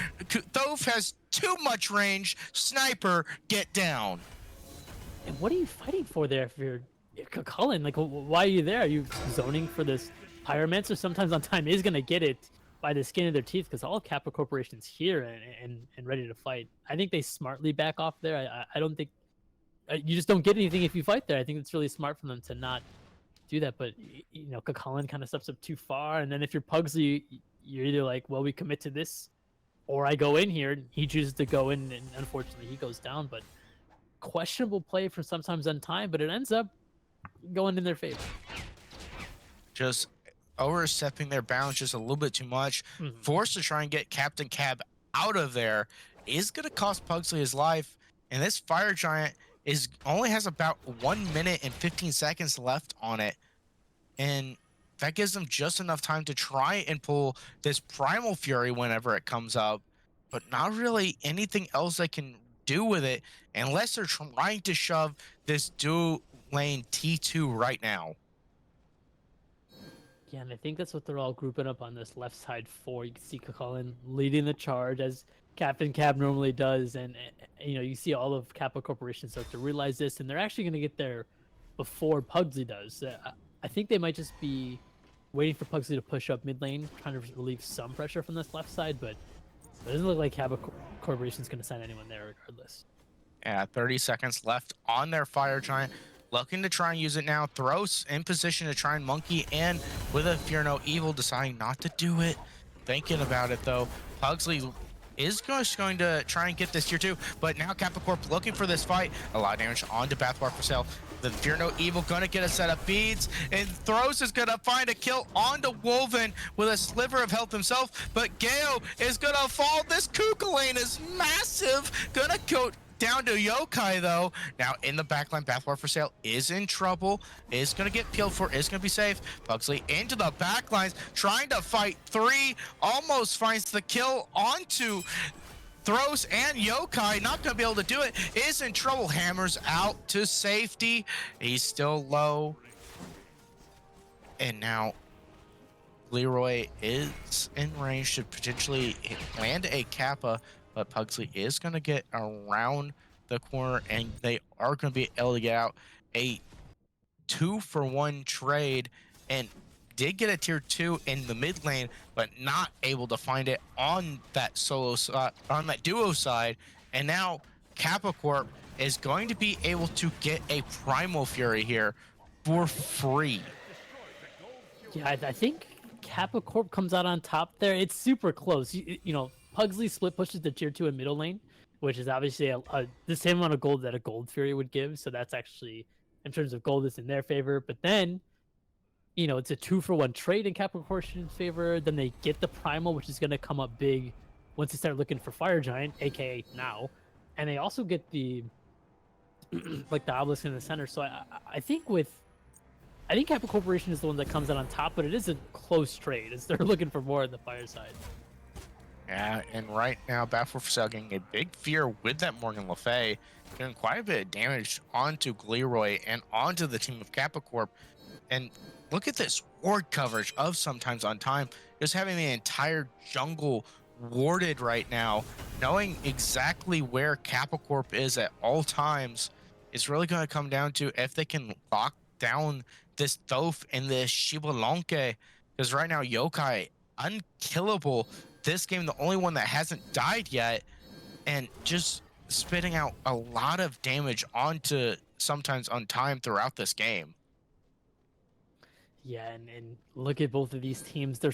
Thoth has Too much range. Sniper, get down. And what are you fighting for there if you're Cullen? Like, why are you there? Are you zoning for this pyromancer? Sometimes on time is gonna get it by the skin of their teeth because all of Kappa Corporation's here and ready to fight. I think they smartly back off there. I don't think you just don't get anything if you fight there. I think it's really smart for them to not do that. But Cullen kind of steps up too far, and then if you're Pugsley, you're either like, well, we commit to this, or I go in here. He chooses to go in, and unfortunately, he goes down. But questionable play for sometimes on time, but it ends up going in their favor. Just overstepping their bounds just a little bit too much. Mhm. Forced to try and get Captain Cab out of there is going to cost Pugsley his life. And this Fire Giant is only has about 1 minute and 15 seconds left on it. And that gives them just enough time to try and pull this Primal Fury whenever it comes up, but not really anything else they can do with it unless they're trying to shove this dual lane T2 right now. Yeah, and I think that's what they're all grouping up on this left side for. You can see Cullen leading the charge as Captain Cab normally does, and you see all of Kappa Corporation start to realize this, and they're actually going to get there before Pugsley does. I think they might just be waiting for Pugsley to push up mid lane, trying to relieve some pressure from this left side, but it doesn't look like Kappa Corporation's going to send anyone there regardless. Yeah, 30 seconds left on their Fire Giant. Looking to try and use it now. Throws in position to try and monkey in with a Fear No Evil, deciding not to do it. Thinking about it though. Pugsley is just going to try and get this tier 2, but now Kappa Corp looking for this fight. A lot of damage onto Bathwater for sale. The Fear No Evil gonna get a set of beads, and Throws is gonna find a kill onto Wolven with a sliver of health himself, but Gale is gonna fall. This Kuka lane is massive. Gonna go down to Yokai though. Now in the backline, Bathwater for sale is in trouble. Is gonna get peeled for, is gonna be safe. Pugsley into the backlines, trying to fight 3. Almost finds the kill onto Throws and Yokai, not gonna be able to do it. Is in trouble. Hammers out to safety. He's still low. And now Leroy is in range to potentially land a Kappa, but Pugsley is going to get around the corner, and they are going to be able to get out a 2-for-1 trade, and did get a tier 2 in the mid lane, but not able to find it on that solo side, on that duo side. And now Kappa Corp is going to be able to get a Primal Fury here for free. Yeah, I think Kappa Corp comes out on top there. It's super close. Pugsley split pushes the tier 2 in middle lane, which is obviously the same amount of gold that a Gold Fury would give. So that's actually, in terms of gold, it's in their favor. But then, it's a 2-for-1 trade in Kappa Corporation's favor. Then they get the Primal, which is going to come up big once they start looking for Fire Giant, aka now. And they also get the like the obelisk in the center. So I think Kappa Corporation is the one that comes out on top, but it is a close trade as they're looking for more on the fire side. Yeah, and right now, Battlefield for Sale getting a big fear with that Morgan Le Fay, doing quite a bit of damage onto Leroy and onto the team of Kappa Corp. And look at this ward coverage of Sometimes on Time, just having the entire jungle warded right now, knowing exactly where Kappa Corp is at all times. It's really going to come down to if they can lock down this Thoth and this Shibalonke, because right now Yokai unkillable this game, the only one that hasn't died yet, and just spitting out a lot of damage onto Sometimes on Time throughout this game. Yeah, and look at both of these teams. They're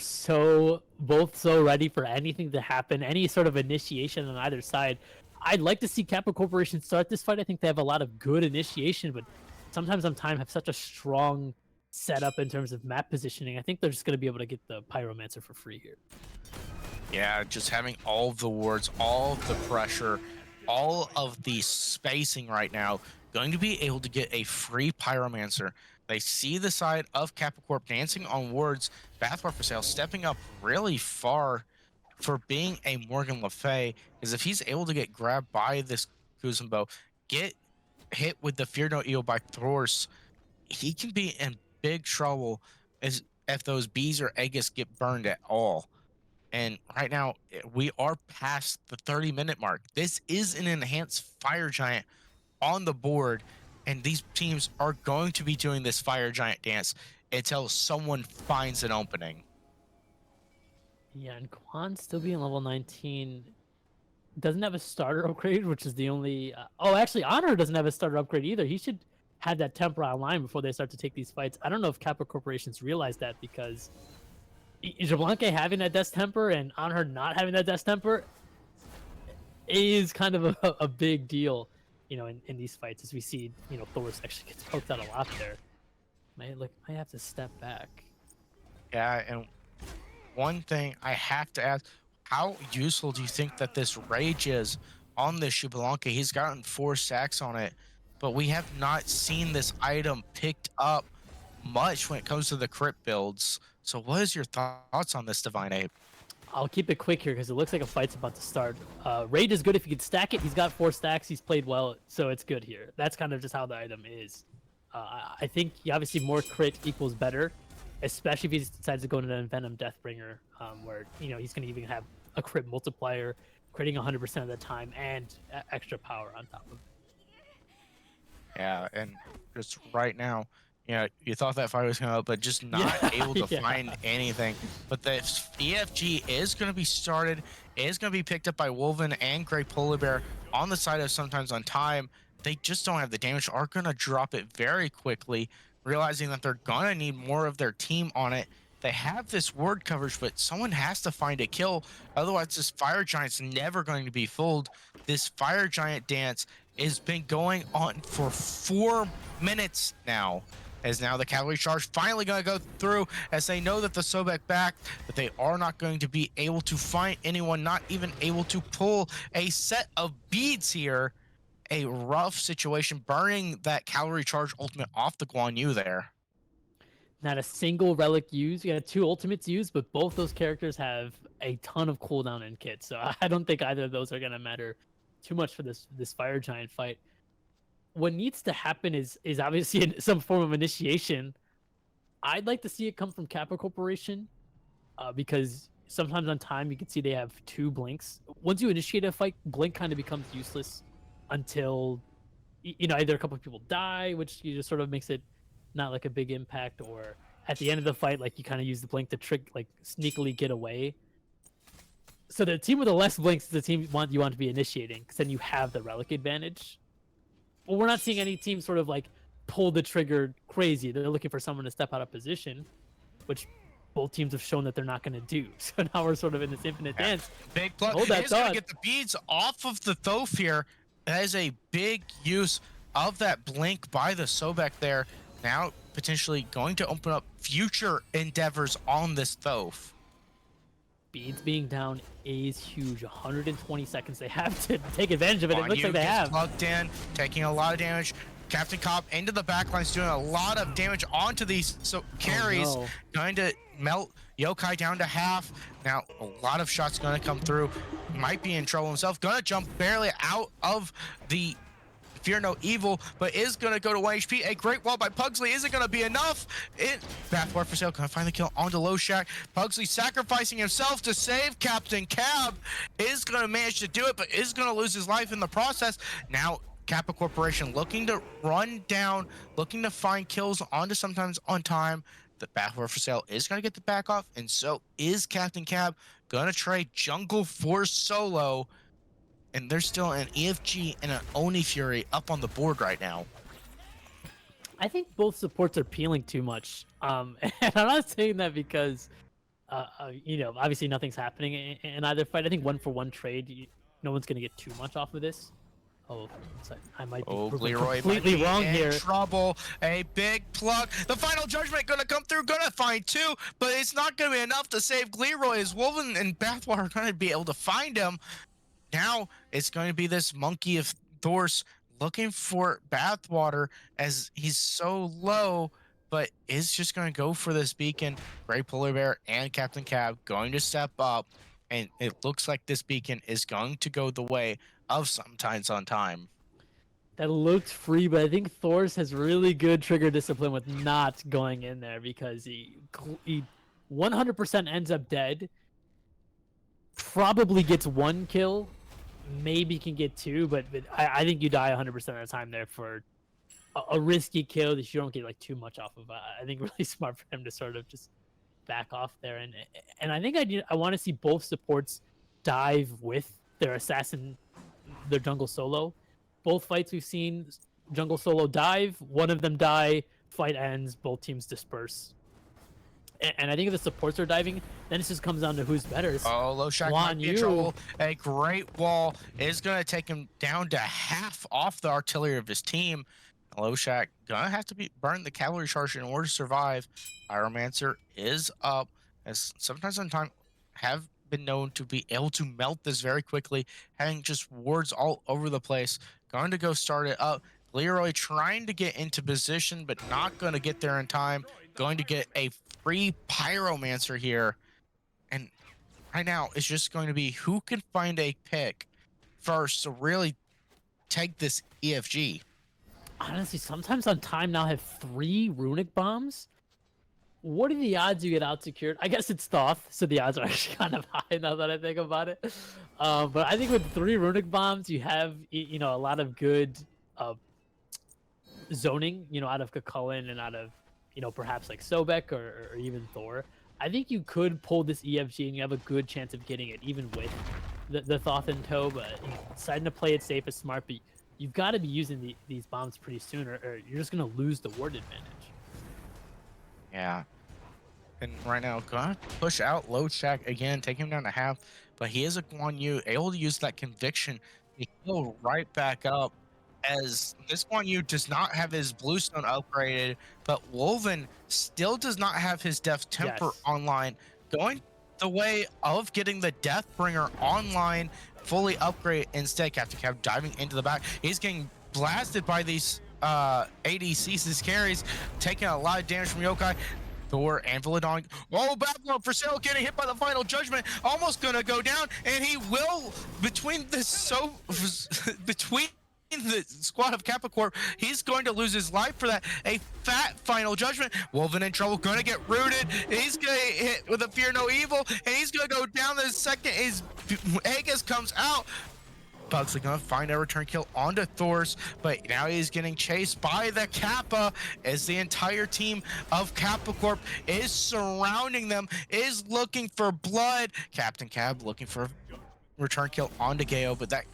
both so ready for anything to happen, any sort of initiation on either side. I'd like to see Kappa Corporation start this fight. I think they have a lot of good initiation, but Sometimes on Time have such a strong setup in terms of map positioning. I think they're just going to be able to get the Pyromancer for free here. Yeah, just having all of the wards, all of the pressure, all of the spacing right now, going to be able to get a free Pyromancer. They see the side of Kappa Corp dancing on wards. Bathwater for Sale stepping up really far for being a Morgan Le Fay, because if he's able to get grabbed by this Kuzumbo, get hit with the Fear No Eel by Thors, he can be in big trouble as if those bees or Aegis get burned at all. And right now, we are past the 30-minute mark. This is an enhanced fire giant on the board, and these teams are going to be doing this fire giant dance until someone finds an opening. Yeah, and Quan still being level 19 doesn't have a starter upgrade, which is the only. Oh, actually, Honor doesn't have a starter upgrade either. He should have that temper online before they start to take these fights. I don't know if Kappa Corporations realize that because Jablanque having that Death Temper and Honor not having that Death Temper is kind of a big deal, in these fights as we see, Thor's actually gets poked out a lot there. Might have to step back. Yeah, and one thing I have to ask, how useful do you think that this rage is on this Xbalanque? He's gotten 4 stacks on it, but we have not seen this item picked up much when it comes to the crit builds. So what is your thoughts on this Divine Ape? I'll keep it quick here because it looks like a fight's about to start. Rage is good if you can stack it. He's got 4 stacks. He's played well, so it's good here. That's kind of just how the item is. I think obviously more crit equals better, especially if he decides to go into the Venom Deathbringer, where he's going to even have a crit multiplier, critting 100% of the time, and extra power on top of it. Yeah, and just right now, you thought that fight was coming up, but just not able to Yeah. find anything. But the EFG is going to be started, is going to be picked up by Wolven and Grey Polar Bear on the side of sometimes on time. They just don't have the damage, are going to drop it very quickly, realizing that they're going to need more of their team on it. They have this word coverage, but someone has to find a kill. Otherwise, this Fire Giant's never going to be fooled. This Fire Giant dance has been going on for 4 minutes now. As now the cavalry charge finally going to go through, as they know that the Sobek back, but they are not going to be able to find anyone, not even able to pull a set of beads here. A rough situation, burning that cavalry charge ultimate off the Guan Yu there. Not a single relic used. You got 2 ultimates used, but both those characters have a ton of cooldown in kits. So I don't think either of those are gonna matter too much for this fire giant fight. What needs to happen is obviously some form of initiation. I'd like to see it come from Kappa Corporation, because sometimes on time you can see they have 2 blinks. Once you initiate a fight, blink kind of becomes useless until either a couple of people die, which just sort of makes it not like a big impact, or at the end of the fight, like you kind of use the blink to trick, like sneakily get away. So the team with the less blinks is the team you want to be initiating, because then you have the relic advantage. Well, we're not seeing any team sort of like pull the trigger crazy. They're looking for someone to step out of position, which both teams have shown that they're not going to do. So now we're sort of in this infinite dance. Big plus. Hold that He's going to thought. get the beads off of the Thoth here. That is a big use of that blink by the Sobek there. Now potentially going to open up future endeavors on this Thoth. Beads being down is huge. 120 seconds. They have to take advantage of it. It Guan looks Yu like they gets have. plugged in, taking a lot of damage. Captain Cobb into the backlines, doing a lot of damage onto these carries. Oh, no. Going to melt Yokai down to half. Now, a lot of shots going to come through. Might be in trouble himself. Going to jump barely out of the Fear No Evil, but is going to go to 1 HP. A great wall by Pugsley isn't going to be enough. Bathwater for sale. Going to find the kill onto Low Shack. Pugsley sacrificing himself to save Captain Cab. Is going to manage to do it, but is going to lose his life in the process. Now, Kappa Corporation looking to run down, looking to find kills onto sometimes on time. The Bathwater for sale is going to get the back off, and so is Captain Cab. Going to trade Jungle for solo. And there's still an EFG and an Oni Fury up on the board right now. I think both supports are peeling too much. And I'm not saying that because, obviously nothing's happening in either fight. I think 1-for-1 trade, no one's going to get too much off of this. Oh, I might be Leroy completely wrong in here. Trouble. A big plug. The final judgment going to come through. Going to find 2, but it's not going to be enough to save Leroy. As Wolven and Bathwater are going to be able to find him. Now it's going to be this monkey of Thor's looking for Bathwater as he's so low, but is just going to go for this beacon. Grey Polar Bear and Captain Cab going to step up, and it looks like this beacon is going to go the way of sometimes on time. That looked free, but I think Thor's has really good trigger discipline with not going in there, because he 100% ends up dead. probably gets 1 kill, maybe can get 2, but I think you die 100% of the time there for a risky kill that you don't get like too much off of. I think really smart for him to sort of just back off there, and I think I want to see both supports dive with their assassin, their jungle solo. Both fights we've seen, jungle solo dive, one of them die, fight ends, both teams disperse. And I think if the supports are diving, then it just comes down to who's better. Oh, Loshak might be in trouble. A great wall is going to take him down to half off the artillery of his team. Loshak gonna have to burn the cavalry charge in order to survive. Pyromancer is up, as sometimes on time have been known to be able to melt this very quickly, having just wards all over the place. Going to go start it up. Leroy trying to get into position, but not going to get there in time. Going to get a free Pyromancer here. And right now, it's just going to be who can find a pick first to really take this EFG. Honestly, sometimes on time now have 3 runic bombs. What are the odds you get out secured? I guess it's Thoth, so the odds are actually kind of high now that I think about it. But I think with 3 runic bombs, you have a lot of good zoning, out of Cucullin and out of perhaps like Sobek or even Thor. I think you could pull this EFG and you have a good chance of getting it even with the Thoth in tow. But deciding to play it safe is smart. But you've got to be using these bombs pretty soon, or you're just going to lose the ward advantage. Yeah. And right now, gonna push out Loshak again, take him down to half. But he is a Guan Yu, able to use that conviction to heal right back up. As this Guan Yu does not have his Bluestone upgraded, but Woven still does not have his Death Temper online. Going the way of getting the Deathbringer online, fully upgraded instead. Captain Cab diving into the back. He's getting blasted by these ADCs, his carries, taking a lot of damage from Yokai. Thor and Villadon. Oh, Babylon for sale, getting hit by the final judgment. Almost gonna go down, and he will between the squad of Kappa Corp, he's going to lose his life for that. A fat final judgment. Wolven in trouble, gonna get rooted. He's gonna get hit with a fear no evil, and he's gonna go down the second his Aegis comes out. Pugsley gonna find a return kill onto Thor's, but now he's getting chased by the Kappa as the entire team of Kappa Corp is surrounding them, is looking for blood. Captain Cab looking for a return kill onto Geo, but that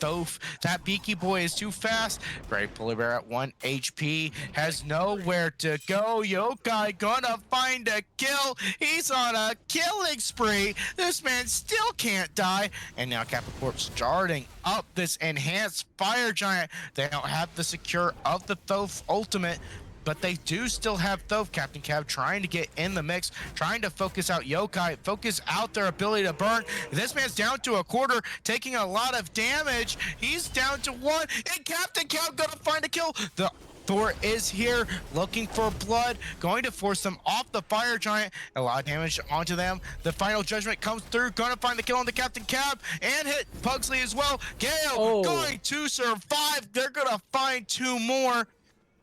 Thoth, that Beaky boy is too fast. Brave Polar Bear at 1 HP, has nowhere to go. Yokai gonna find a kill. He's on a killing spree. This man still can't die. And now Kappa Corp starting up this enhanced fire giant. They don't have the secure of the Thoth ultimate, but they do still have Thoth. Captain Cab trying to get in the mix, trying to focus out Yokai, focus out their ability to burn. This man's down to a quarter, taking a lot of damage. He's down to 1, and Captain Cab gonna find a kill. The Thor is here, looking for blood, going to force them off the fire giant. A lot of damage onto them. The final judgment comes through, gonna find the kill on the Captain Cab, and hit Pugsley as well. Gale going to survive. They're gonna find 2 more.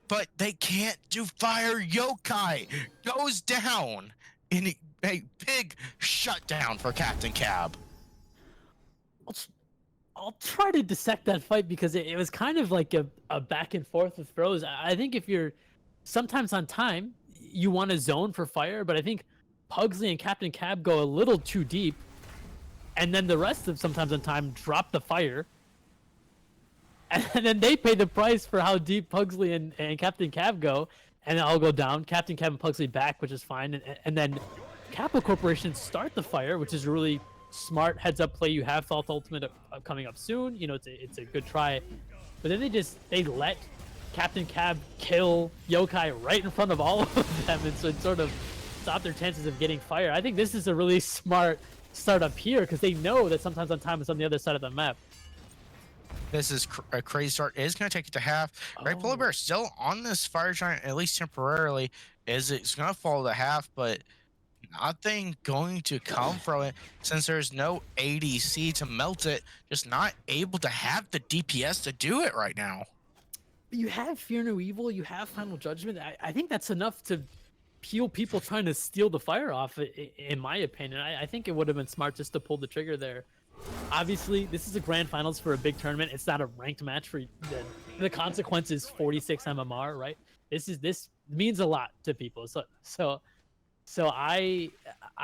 But they can't do fire. Yokai goes down in a big shutdown for Captain Cab. I'll try to dissect that fight because it was kind of like a back and forth with throws. I think if you're sometimes on time, you want to zone for fire, but I think Pugsley and Captain Cab go a little too deep, and then the rest of sometimes on time drop the fire. And then they pay the price for how deep Pugsley and Captain Cab go, and then I'll go down. Captain Cab and Pugsley back, which is fine. And then Kappa Corporation start the fire, which is a really smart heads-up play. You have Thoth Ultimate coming up soon. It's a good try. But then they let Captain Cab kill Yokai right in front of all of them, and so it sort of stopped their chances of getting fire. I think this is a really smart startup here because they know that sometimes on time is on the other side of the map. This is a crazy start. It is going to take it to half. Great Polar Bear still on this fire giant, at least temporarily. It's going to fall to half, but nothing going to come from it since there's no ADC to melt it. Just not able to have the DPS to do it right now. You have Fear No Evil. You have Final Judgment. I think that's enough to peel people trying to steal the fire off. In my opinion, I think it would have been smart just to pull the trigger there. Obviously, this is a grand finals for a big tournament. It's not a ranked match for the consequence is 46 MMR, right? This means a lot to people. So I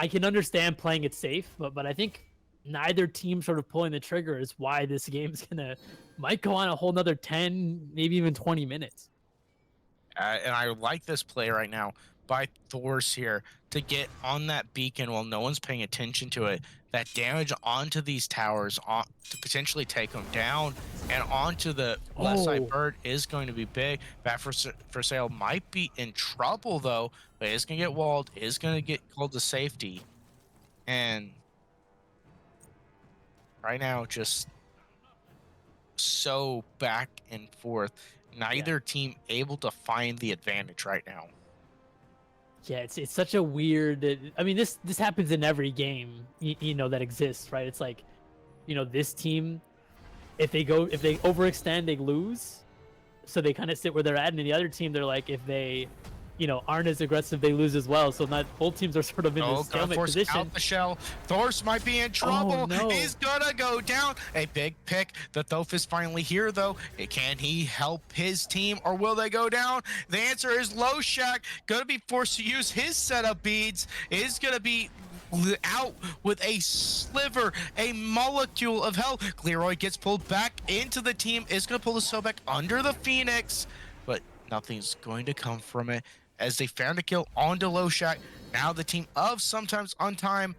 can understand playing it safe, but I think neither team sort of pulling the trigger is why this game's gonna might go on a whole nother 10, maybe even 20 minutes. And I like this play right now by Thor's here to get on that beacon while no one's paying attention to it. That damage onto these towers to potentially take them down, and onto the left side Oh, bird is going to be big. Bat for sale might be in trouble though, but it's going to get walled, is going to get called to safety. And right now, just so back and forth. yeah. Neither team able to find the advantage right now. Yeah, it's such a weird. I mean, this happens in every game, that exists, right? It's like, this team, if they overextend, they lose, so they kind of sit where they're at, and the other team, they're like, if they, aren't as aggressive, they lose as well. So not both teams are sort of in Oh, this gonna stalemate force position. out the shell. Thors might be in Oh trouble. no! He's gonna go down. A big pick. The Thoth is finally here, though. Can he help his team, or will they go down? The answer is Loshak. Gonna be forced to use his setup beads. Is gonna be out with a sliver, a molecule of hell. Leroy gets pulled back into the team. Is gonna pull the Sobek under the Phoenix, but nothing's going to come from it, as they found a kill onto Loshak. Now the team of Sometimes on Time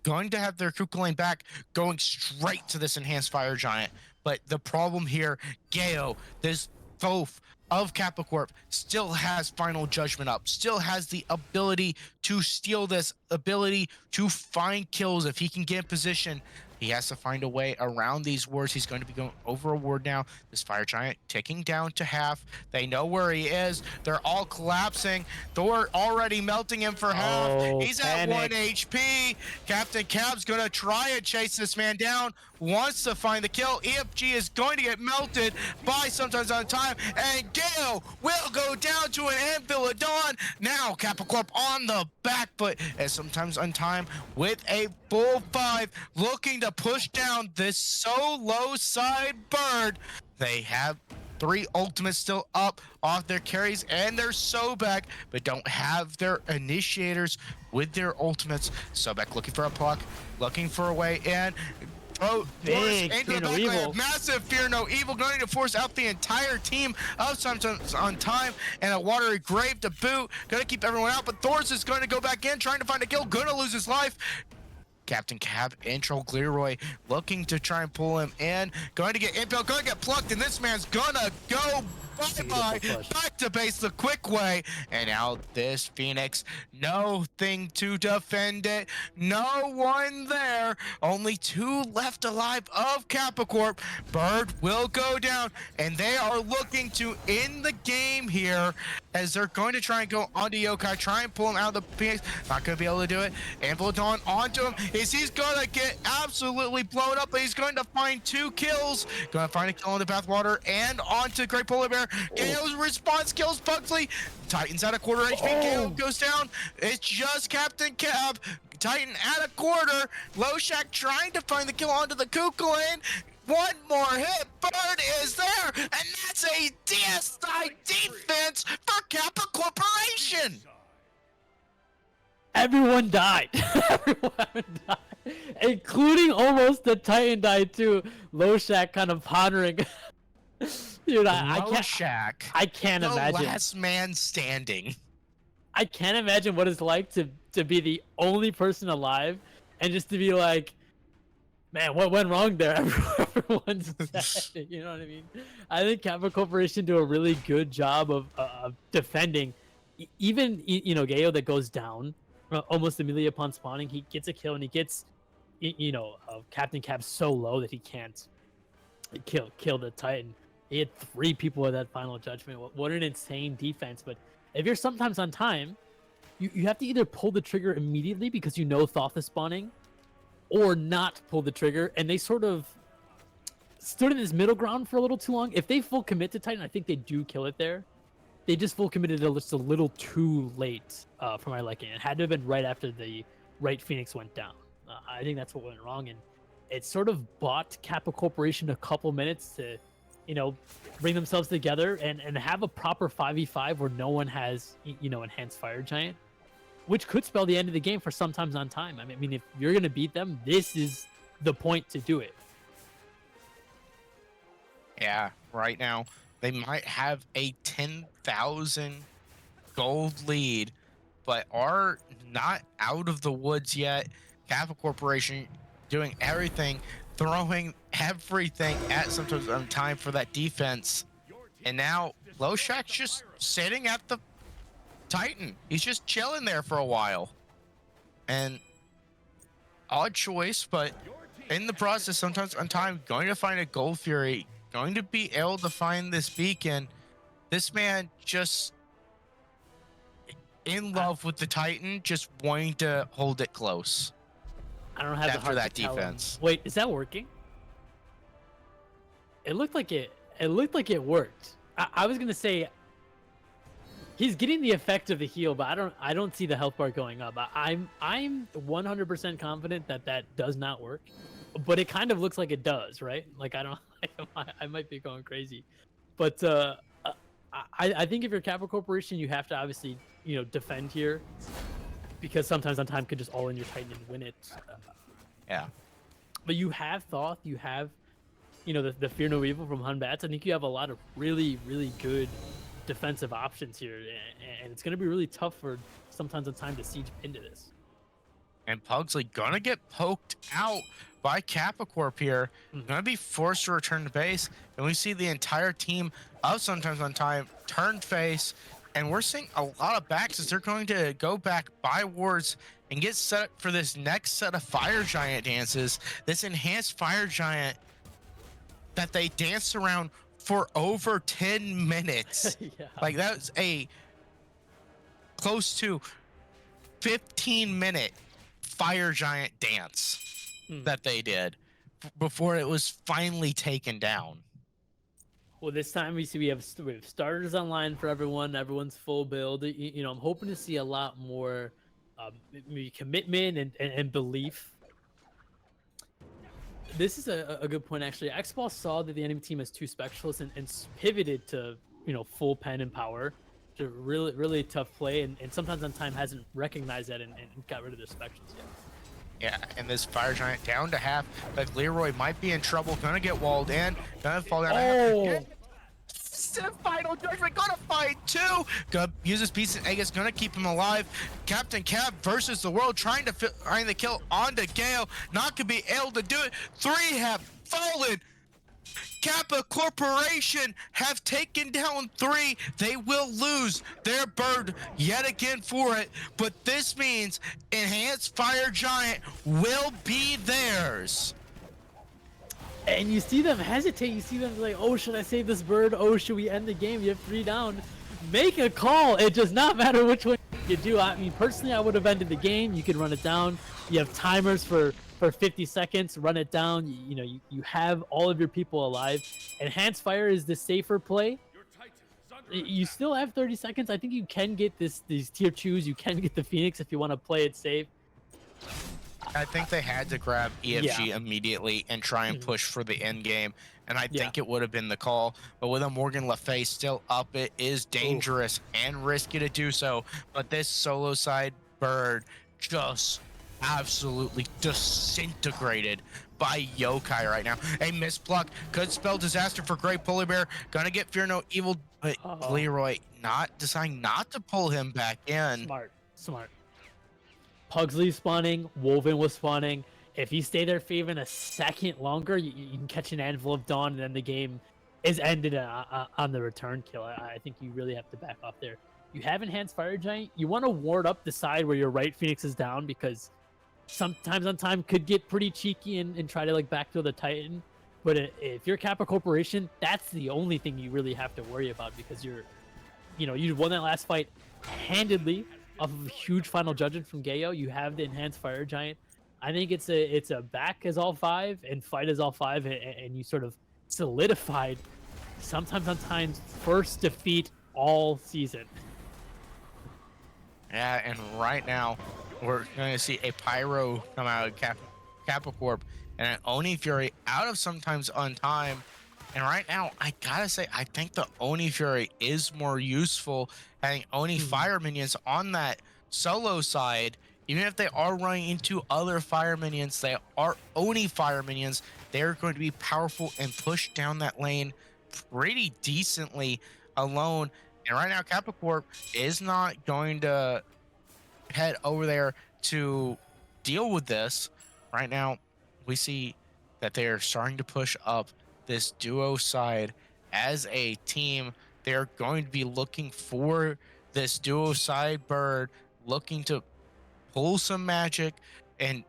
going to have their Kuka lane back, going straight to this enhanced fire giant. But the problem here, Geo, this Thoth of Kappa Corp, still has final judgment up, still has the ability to steal this, ability to find kills if he can get in position. He has to find a way around these wards. He's going to be going over a ward now. This fire giant ticking down to half. They know where he is. They're all collapsing. Thor already melting him for half. Oh, He's at 1 HP. Captain Cab's going to try and chase this man down. Wants to find the kill. EFG is going to get melted by Sometimes on Time. And Gale will go down to an Anvil of Dawn. Now Kappa Corp on the back foot, as Sometimes on Time with a full 5 looking to push down this solo side bird. They have 3 ultimates still up off their carries and their Sobek, but don't have their initiators with their ultimates. Sobek looking for a puck, looking for a way in. Oh, Big into Fear the No back line. Evil. Massive Fear No Evil, going to force out the entire team of Sometimes on Time, and a watery grave to boot. Gonna keep everyone out, but Thors is going to go back in, trying to find a kill, gonna lose his life. Captain Cab, intro Leroy looking to try and pull him in. Going to get impaled, going to get plucked, and this man's gonna go bye-bye. Back to base the quick way. And now this Phoenix, nothing to defend it. No one there. Only 2 left alive of Kappa Corp. Bird will go down, and they are looking to end the game here, as they're going to try and go onto Yokai, try and pull him out of the Phoenix. Not going to be able to do it. Anvil Dawn onto him. He's going to get absolutely blown up, but he's going to find 2 kills. Going to find a kill on the Bathwater and onto Great Polar Bear. Gale's response kills Pugsley. Titan's at a quarter HP. Gale goes down. It's just Captain Cab. Titan at a quarter. Loshak trying to find the kill onto the Kuka lane. One more hit. Bird is there. And that's a DSI defense for Kappa Corporation. Everyone died. Everyone died, including almost the Titan died too. Loshak kind of pondering. Dude, Loshak, I can't the imagine. last man standing. I can't imagine what it's like to be the only person alive and just to be like, man, what went wrong there? Everyone's dead. You know what I mean? I think Kappa Corporation do a really good job of defending. Even Gaio that goes down almost immediately upon spawning, he gets a kill and he gets Captain Cap so low that he can't kill the Titan. He had 3 people with that final judgment. What an insane defense! But if you're Sometimes on Time, you have to either pull the trigger immediately because Thoth is spawning, or not pull the trigger. And they sort of stood in this middle ground for a little too long. If they full commit to Titan, I think they do kill it there. they just full committed it just a little too late for my liking. It had to have been right after the right Phoenix went down. I think that's what went wrong, and it sort of bought Kappa Corporation a couple minutes to, bring themselves together and have a proper 5v5 where no one has, enhanced Fire Giant, which could spell the end of the game for sometimes on time. I mean, if you're going to beat them, this is the point to do it. Yeah, right now they might have a 10,000 gold lead, but are not out of the woods yet. Kappa Corporation doing everything, throwing everything at sometimes on time for that defense. And now Loshak's just sitting at the Titan. He's just chilling there for a while. And odd choice, but in the process, sometimes on time, going to find a Gold Fury, going to be able to find this beacon. This man just in love with the Titan, just wanting to hold it close. I don't have the After heart that to tell him. defense. Wait, is that working? It looked like it. It looked like it worked. I was gonna say he's getting the effect of the heal, but I don't see the health bar going up. I'm 100% confident that that does not work, but it kind of looks like it does, right? Like I don't. I might be going crazy, but I think if you're Kappa Corporation, you have to obviously defend here, because sometimes on time could just all in your Titan and win it. Yeah. But you have Thoth, you have, the Fear No Evil from Hun Bats. I think you have a lot of really, really good defensive options here, and it's going to be really tough for sometimes on time to siege into this. And Pugsley gonna get poked out by Kappa Corp here. Gonna be forced to return to base. And we see the entire team of Sometimes on Time turn face. And we're seeing a lot of backs as they're going to go back, buy wards, and get set up for this next set of Fire Giant dances. This enhanced Fire Giant that they danced around for over 10 minutes. Yeah. Like that was a close to 15-minute Fire Giant dance that they did before it was finally taken down. Well, this time we have starters online for everyone. Everyone's full build. I'm hoping to see a lot more maybe commitment and belief. This is a good point, actually. Xball saw that the enemy team has 2 specialists and pivoted to full pen and power. It's a really tough play, and sometimes on time hasn't recognized that and got rid of their specials yet. Yeah, and this Fire Giant down to half. Like Leroy might be in trouble. Gonna get walled in. Gonna fall down. Oh! Final judgment. Gonna fight too. Gonna use his piece of Aegis. Gonna keep him alive. Captain Cab versus the world. Trying to find the kill onto Gale. Not gonna be able to do it. 3 have fallen. Kappa Corporation have taken down 3. They will lose their bird yet again for it, but this means Enhanced Fire Giant will be theirs. And you see them hesitate. You see them like, oh, should I save this bird? Oh, should we end the game? You have 3 down. Make a call. It does not matter which one you do. I mean, personally, I would have ended the game. You can run it down. You have timers for 50 seconds, run it down. You have all of your people alive. Enhanced Fire is the safer play. You still have 30 seconds. I think you can get these tier 2s. You can get the Phoenix if you want to play it safe. I think they had to grab EFG immediately and try and push for the end game, and I think it would have been the call. But with a Morgan Le Fay still up, it is dangerous and risky to do so. But this solo side bird just absolutely disintegrated by Yokai right now. A mispluck could spell disaster for Great Polar Bear. Gonna get Fear No Evil, but Leroy deciding not to pull him back in. Smart. Pugsley spawning, Woven was spawning. If you stay there for even a second longer, you can catch an Anvil of Dawn, and then the game is ended on the return kill. I think you really have to back off there. You have Enhanced Fire Giant. You want to ward up the side where your right Phoenix is down, because sometimes on time could get pretty cheeky and try to like backfill the Titan. But if you're Kappa Corporation, that's the only thing you really have to worry about, because you won that last fight handedly off of a huge final judgment from Gayo. You have the Enhanced Fire Giant. I think it's a back as all 5 and fight as all 5, and you sort of solidified sometimes on time's first defeat all season. Yeah, and right now we're going to see a Pyro come out of Kappa Corp and an Oni Fury out of sometimes on time. And right now, I gotta say, I think the Oni Fury is more useful having Oni Mhm. Fire minions on that solo side. Even if they are running into other fire minions, they are Oni Fire minions. They're going to be powerful and push down that lane pretty decently alone. And right now, Kappa Corp is not going to head over there to deal with this. Right now, we see that they are starting to push up this duo side as a team. They're going to be looking for this duo side bird, looking to pull some magic and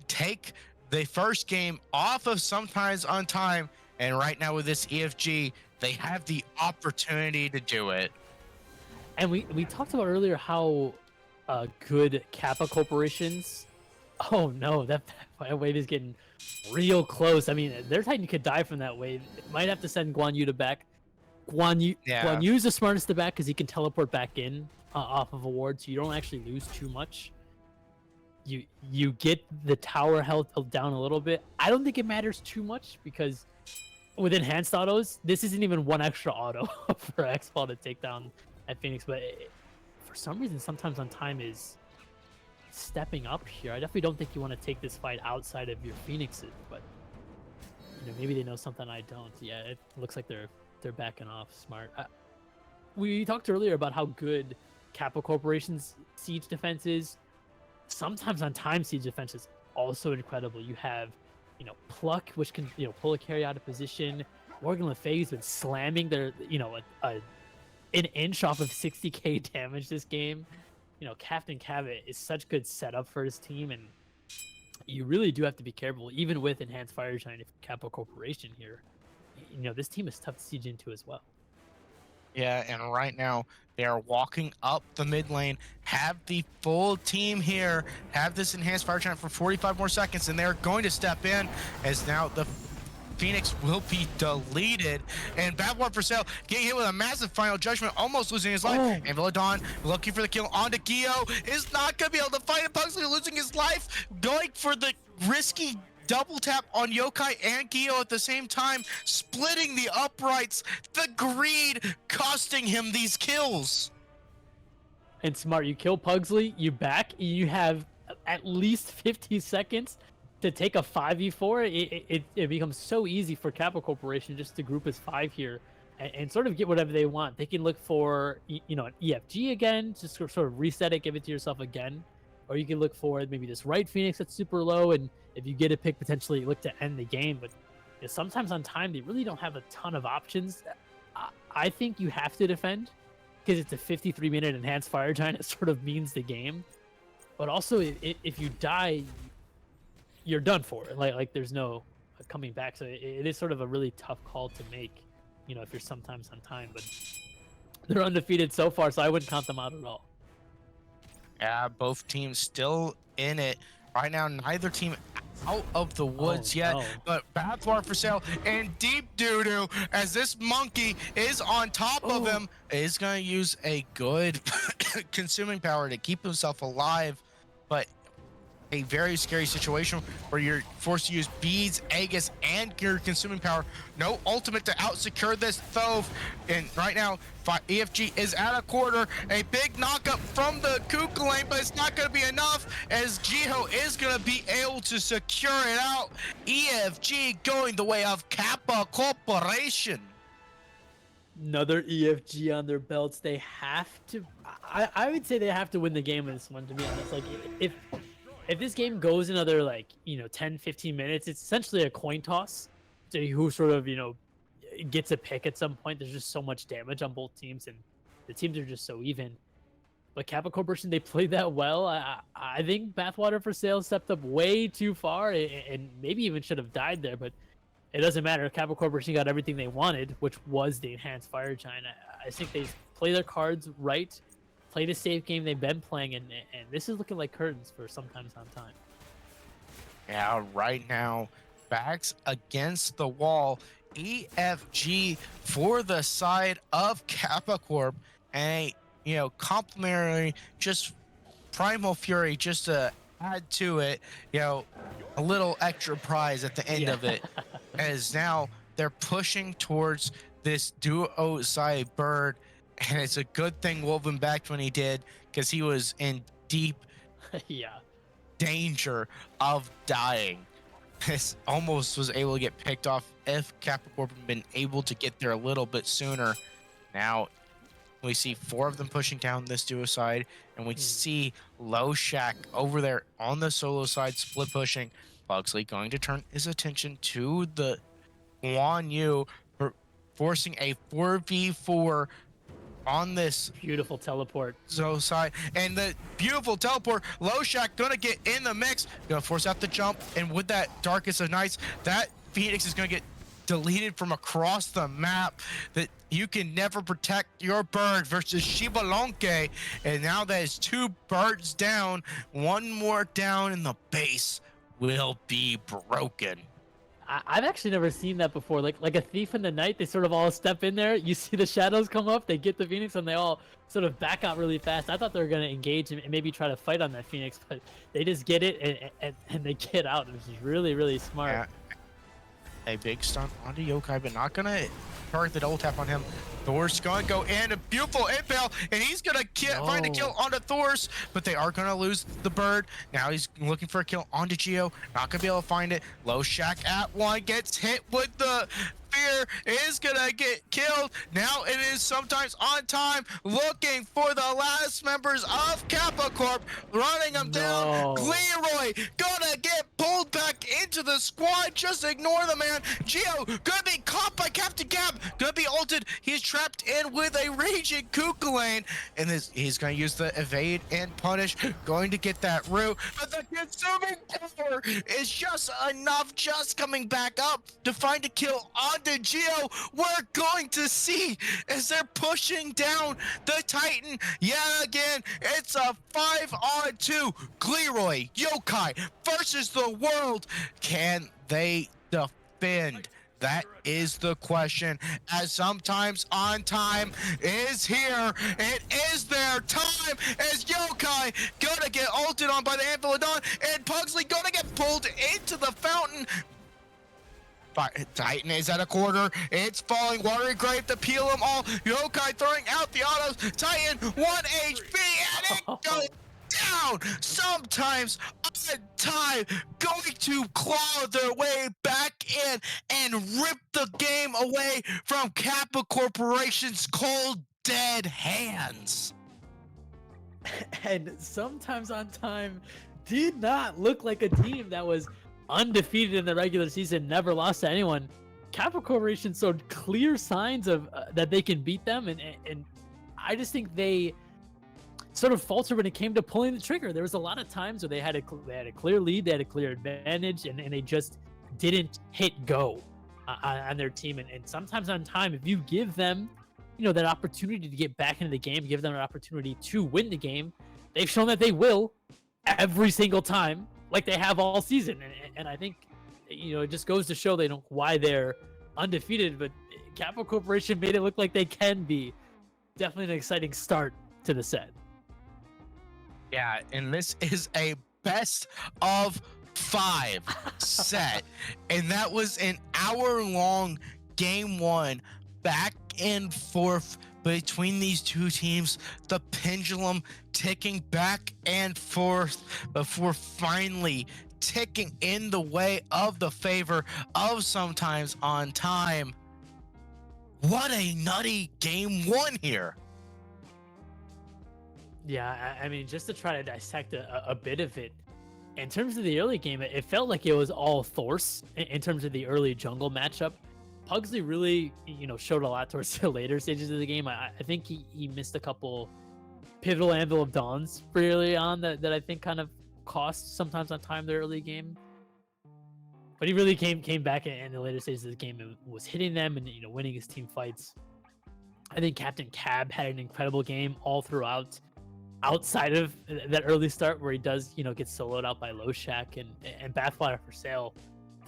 take the first game off of sometimes on time. And right now, with this EFG, they have the opportunity to do it. And we talked about earlier how good Kappa corporations. Oh no, that wave is getting real close. I mean, their Titan could die from that wave. It might have to send Guan Yu to back. Guan Yeah. Yu's the smartest to back because he can teleport back in off of a ward, so you don't actually lose too much. You get the tower health down a little bit. I don't think it matters too much because with enhanced autos, this isn't even one extra auto for X-Ball to take down at Phoenix, but for some reason, sometimes on time is stepping up here. I definitely don't think you want to take this fight outside of your Phoenixes, but maybe they know something I don't. Yeah, it looks like they're backing off. Smart. We talked earlier about how good Kappa Corporation's siege defense is. Sometimes on time siege defense is also incredible. You have, Pluck, which can pull a carry out of position. Morgan Le Fay's been slamming their an inch off of 60k damage this game. Captain Cabot is such good setup for his team, and you really do have to be careful, even with enhanced fire giant Kappa Corporation here. This team is tough to siege into as well. Yeah, and right now they are walking up the mid lane, have the full team here, have this enhanced fire giant for 45 more seconds, and they're going to step in as now the Phoenix will be deleted. And Bad War for Sale getting hit with a massive final judgment, almost losing his life. Oh. And Villadon looking for the kill onto Gio is not going to be able to fight it. Pugsley losing his life, going for the risky double tap on Yokai and Gio at the same time, splitting the uprights. The greed costing him these kills. And Smart, you kill Pugsley, you back, you have at least 50 seconds to take a 5v4. It becomes so easy for Kappa Corporation just to group as 5 here and sort of get whatever they want. They can look for an EFG again, just sort of reset it, give it to yourself again, or you can look for maybe this right Phoenix that's super low, and if you get a pick, potentially look to end the game. But sometimes on time they really don't have a ton of options. I think you have to defend because it's a 53-minute enhanced fire giant. It sort of means the game, but also if you die, you're done for. Like there's no coming back. So it is sort of a really tough call to make, if you're sometimes on time. But they're undefeated so far, so I wouldn't count them out at all. Yeah, both teams still in it. Right now, neither team out of the woods yet, no. but Bathwater for Sale and Deep Doo-Doo, as this monkey is on top of him, is going to use a good consuming power to keep himself alive, but a very scary situation where you're forced to use beads, Aegis, and your consuming power. No ultimate to out-secure this Thove. And right now, EFG is at a quarter. A big knockup from the Kuka lane, but it's not going to be enough as Jiho is going to be able to secure it out. EFG going the way of Kappa Corporation. Another EFG on their belts. They have to. I would say they have to win the game in this one, to be honest. Like, if this game goes another 10 15 minutes, it's essentially a coin toss to who sort of gets a pick at some point. There's just so much damage on both teams, and the teams are just so even. But Kappa Corporation, they played that well. I think Bathwater for Sale stepped up way too far and maybe even should have died there, but it doesn't matter. Kappa Corporation got everything they wanted, which was the enhanced fire giant. I think they play their cards right, play the safe game they've been playing, and this is looking like curtains for sometimes on time. Yeah, right now, backs against the wall. EFG for the side of Kappa Corp, and a complimentary just Primal Fury just to add to it, you know, a little extra prize at the end Yeah. of it, as now they're pushing towards this duo side bird, and it's a good thing Woven backed when he did, because he was in deep Yeah. danger of dying. This almost was able to get picked off if Capricorn had been able to get there a little bit sooner. Now we see four of them pushing down this duo side, and we Mm. see Low Shack over there on the solo side split pushing. Pugsley going to turn his attention to the Guan Yu for forcing a 4v4 on this Beautiful teleport. so side, and the beautiful teleport. Low Shack gonna get in the mix, gonna force out the jump, and with that Darkest of Nights, that Phoenix is gonna get deleted from across the map. That you can never protect your bird versus Shibalonke, and now that is two birds down, one more down, and the base will be broken. I've actually never seen that before. Like a thief in the night, they sort of all step in there. You see the shadows come up, they get the Phoenix, and they all sort of back out really fast. I thought they were gonna engage and maybe try to fight on that Phoenix, but they just get it and they get out. It was really, really smart. Yeah, a big stun onto Yokai, but not gonna target the double tap on him. Thor's gonna go in, a beautiful impale, and he's gonna find a kill onto Thor's, but they are gonna lose the bird. Now he's looking for a kill onto Geo, not gonna be able to find it. Low Shack at one, gets hit with the fear, is gonna get killed. Now it is sometimes on time, looking for the last members of Kappa Corp, running them down. Leroy gonna get pulled back into the squad, just ignore the man. Geo gonna be caught by Captain Cap, gonna be ulted. He's trapped in with a raging Kukulane, and he's going to use the evade and punish, going to get that root, but the consuming power is just enough, just coming back up to find a kill onto Geo. We're going to see as they're pushing down the Titan yet again. It's a 5-on-2. Leroy Yokai versus the world. Can they defend? That is the question, as sometimes on time is here. It is their time, as Yokai gonna get ulted on by the Anvil of Dawn, and Pugsley gonna get pulled into the fountain. Titan is at a quarter. It's falling. Watery Grave to peel them all. Yokai throwing out the autos. Titan 1 HP, and it goes down. Sometimes on time, going to claw their way back in and rip the game away from Kappa Corporation's cold, dead hands. And sometimes on time did not look like a team that was undefeated in the regular season, never lost to anyone. Kappa Corporation showed clear signs of that they can beat them, and I just think they sort of faltered when it came to pulling the trigger. There was a lot of times where they had a clear lead, they had a clear advantage, and they just didn't hit go on their team. And sometimes on time, if you give them, that opportunity to get back into the game, give them an opportunity to win the game, they've shown that they will every single time, like they have all season. And I think, it just goes to show why they're undefeated. But Kappa Corporation made it look like they can be. Definitely an exciting start to the set. Yeah, and this is a best of 5 set, and that was an hour-long game one, back and forth between these two teams, the pendulum ticking back and forth before finally ticking in the way of the favor of sometimes on time. What a nutty game one here. Yeah, I mean, just to try to dissect a bit of it, in terms of the early game, it felt like it was all Thorse in terms of the early jungle matchup. Pugsley really, showed a lot towards the later stages of the game. I think he missed a couple pivotal Anvil of Dawns pretty early on that I think kind of cost sometimes on time the early game. But he really came back in the later stages of the game and was hitting them and winning his team fights. I think Captain Cab had an incredible game all throughout, outside of that early start where he does, get soloed out by Low Shack and Bathwater for Sale.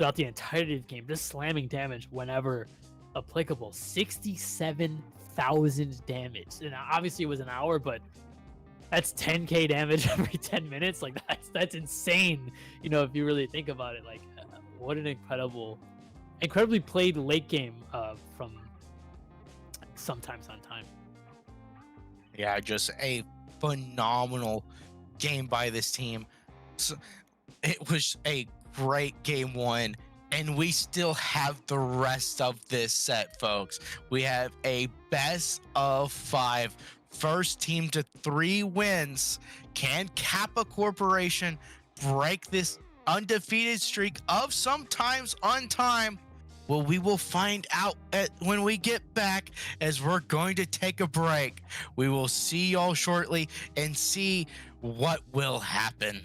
throughout the entirety of the game, just slamming damage whenever applicable. 67,000 damage. And obviously it was an hour, but that's 10k damage every 10 minutes. Like that's insane. You know, if you really think about it, like what an incredibly played late game from sometimes on time. Yeah, just a phenomenal game by this team. So it was a great game one, and we still have the rest of this set, folks. We have a best of 5. First team to 3 wins. Can Kappa Corporation break this undefeated streak of sometimes on time? Well, we will find out when we get back, as we're going to take a break. We will see y'all shortly and see what will happen.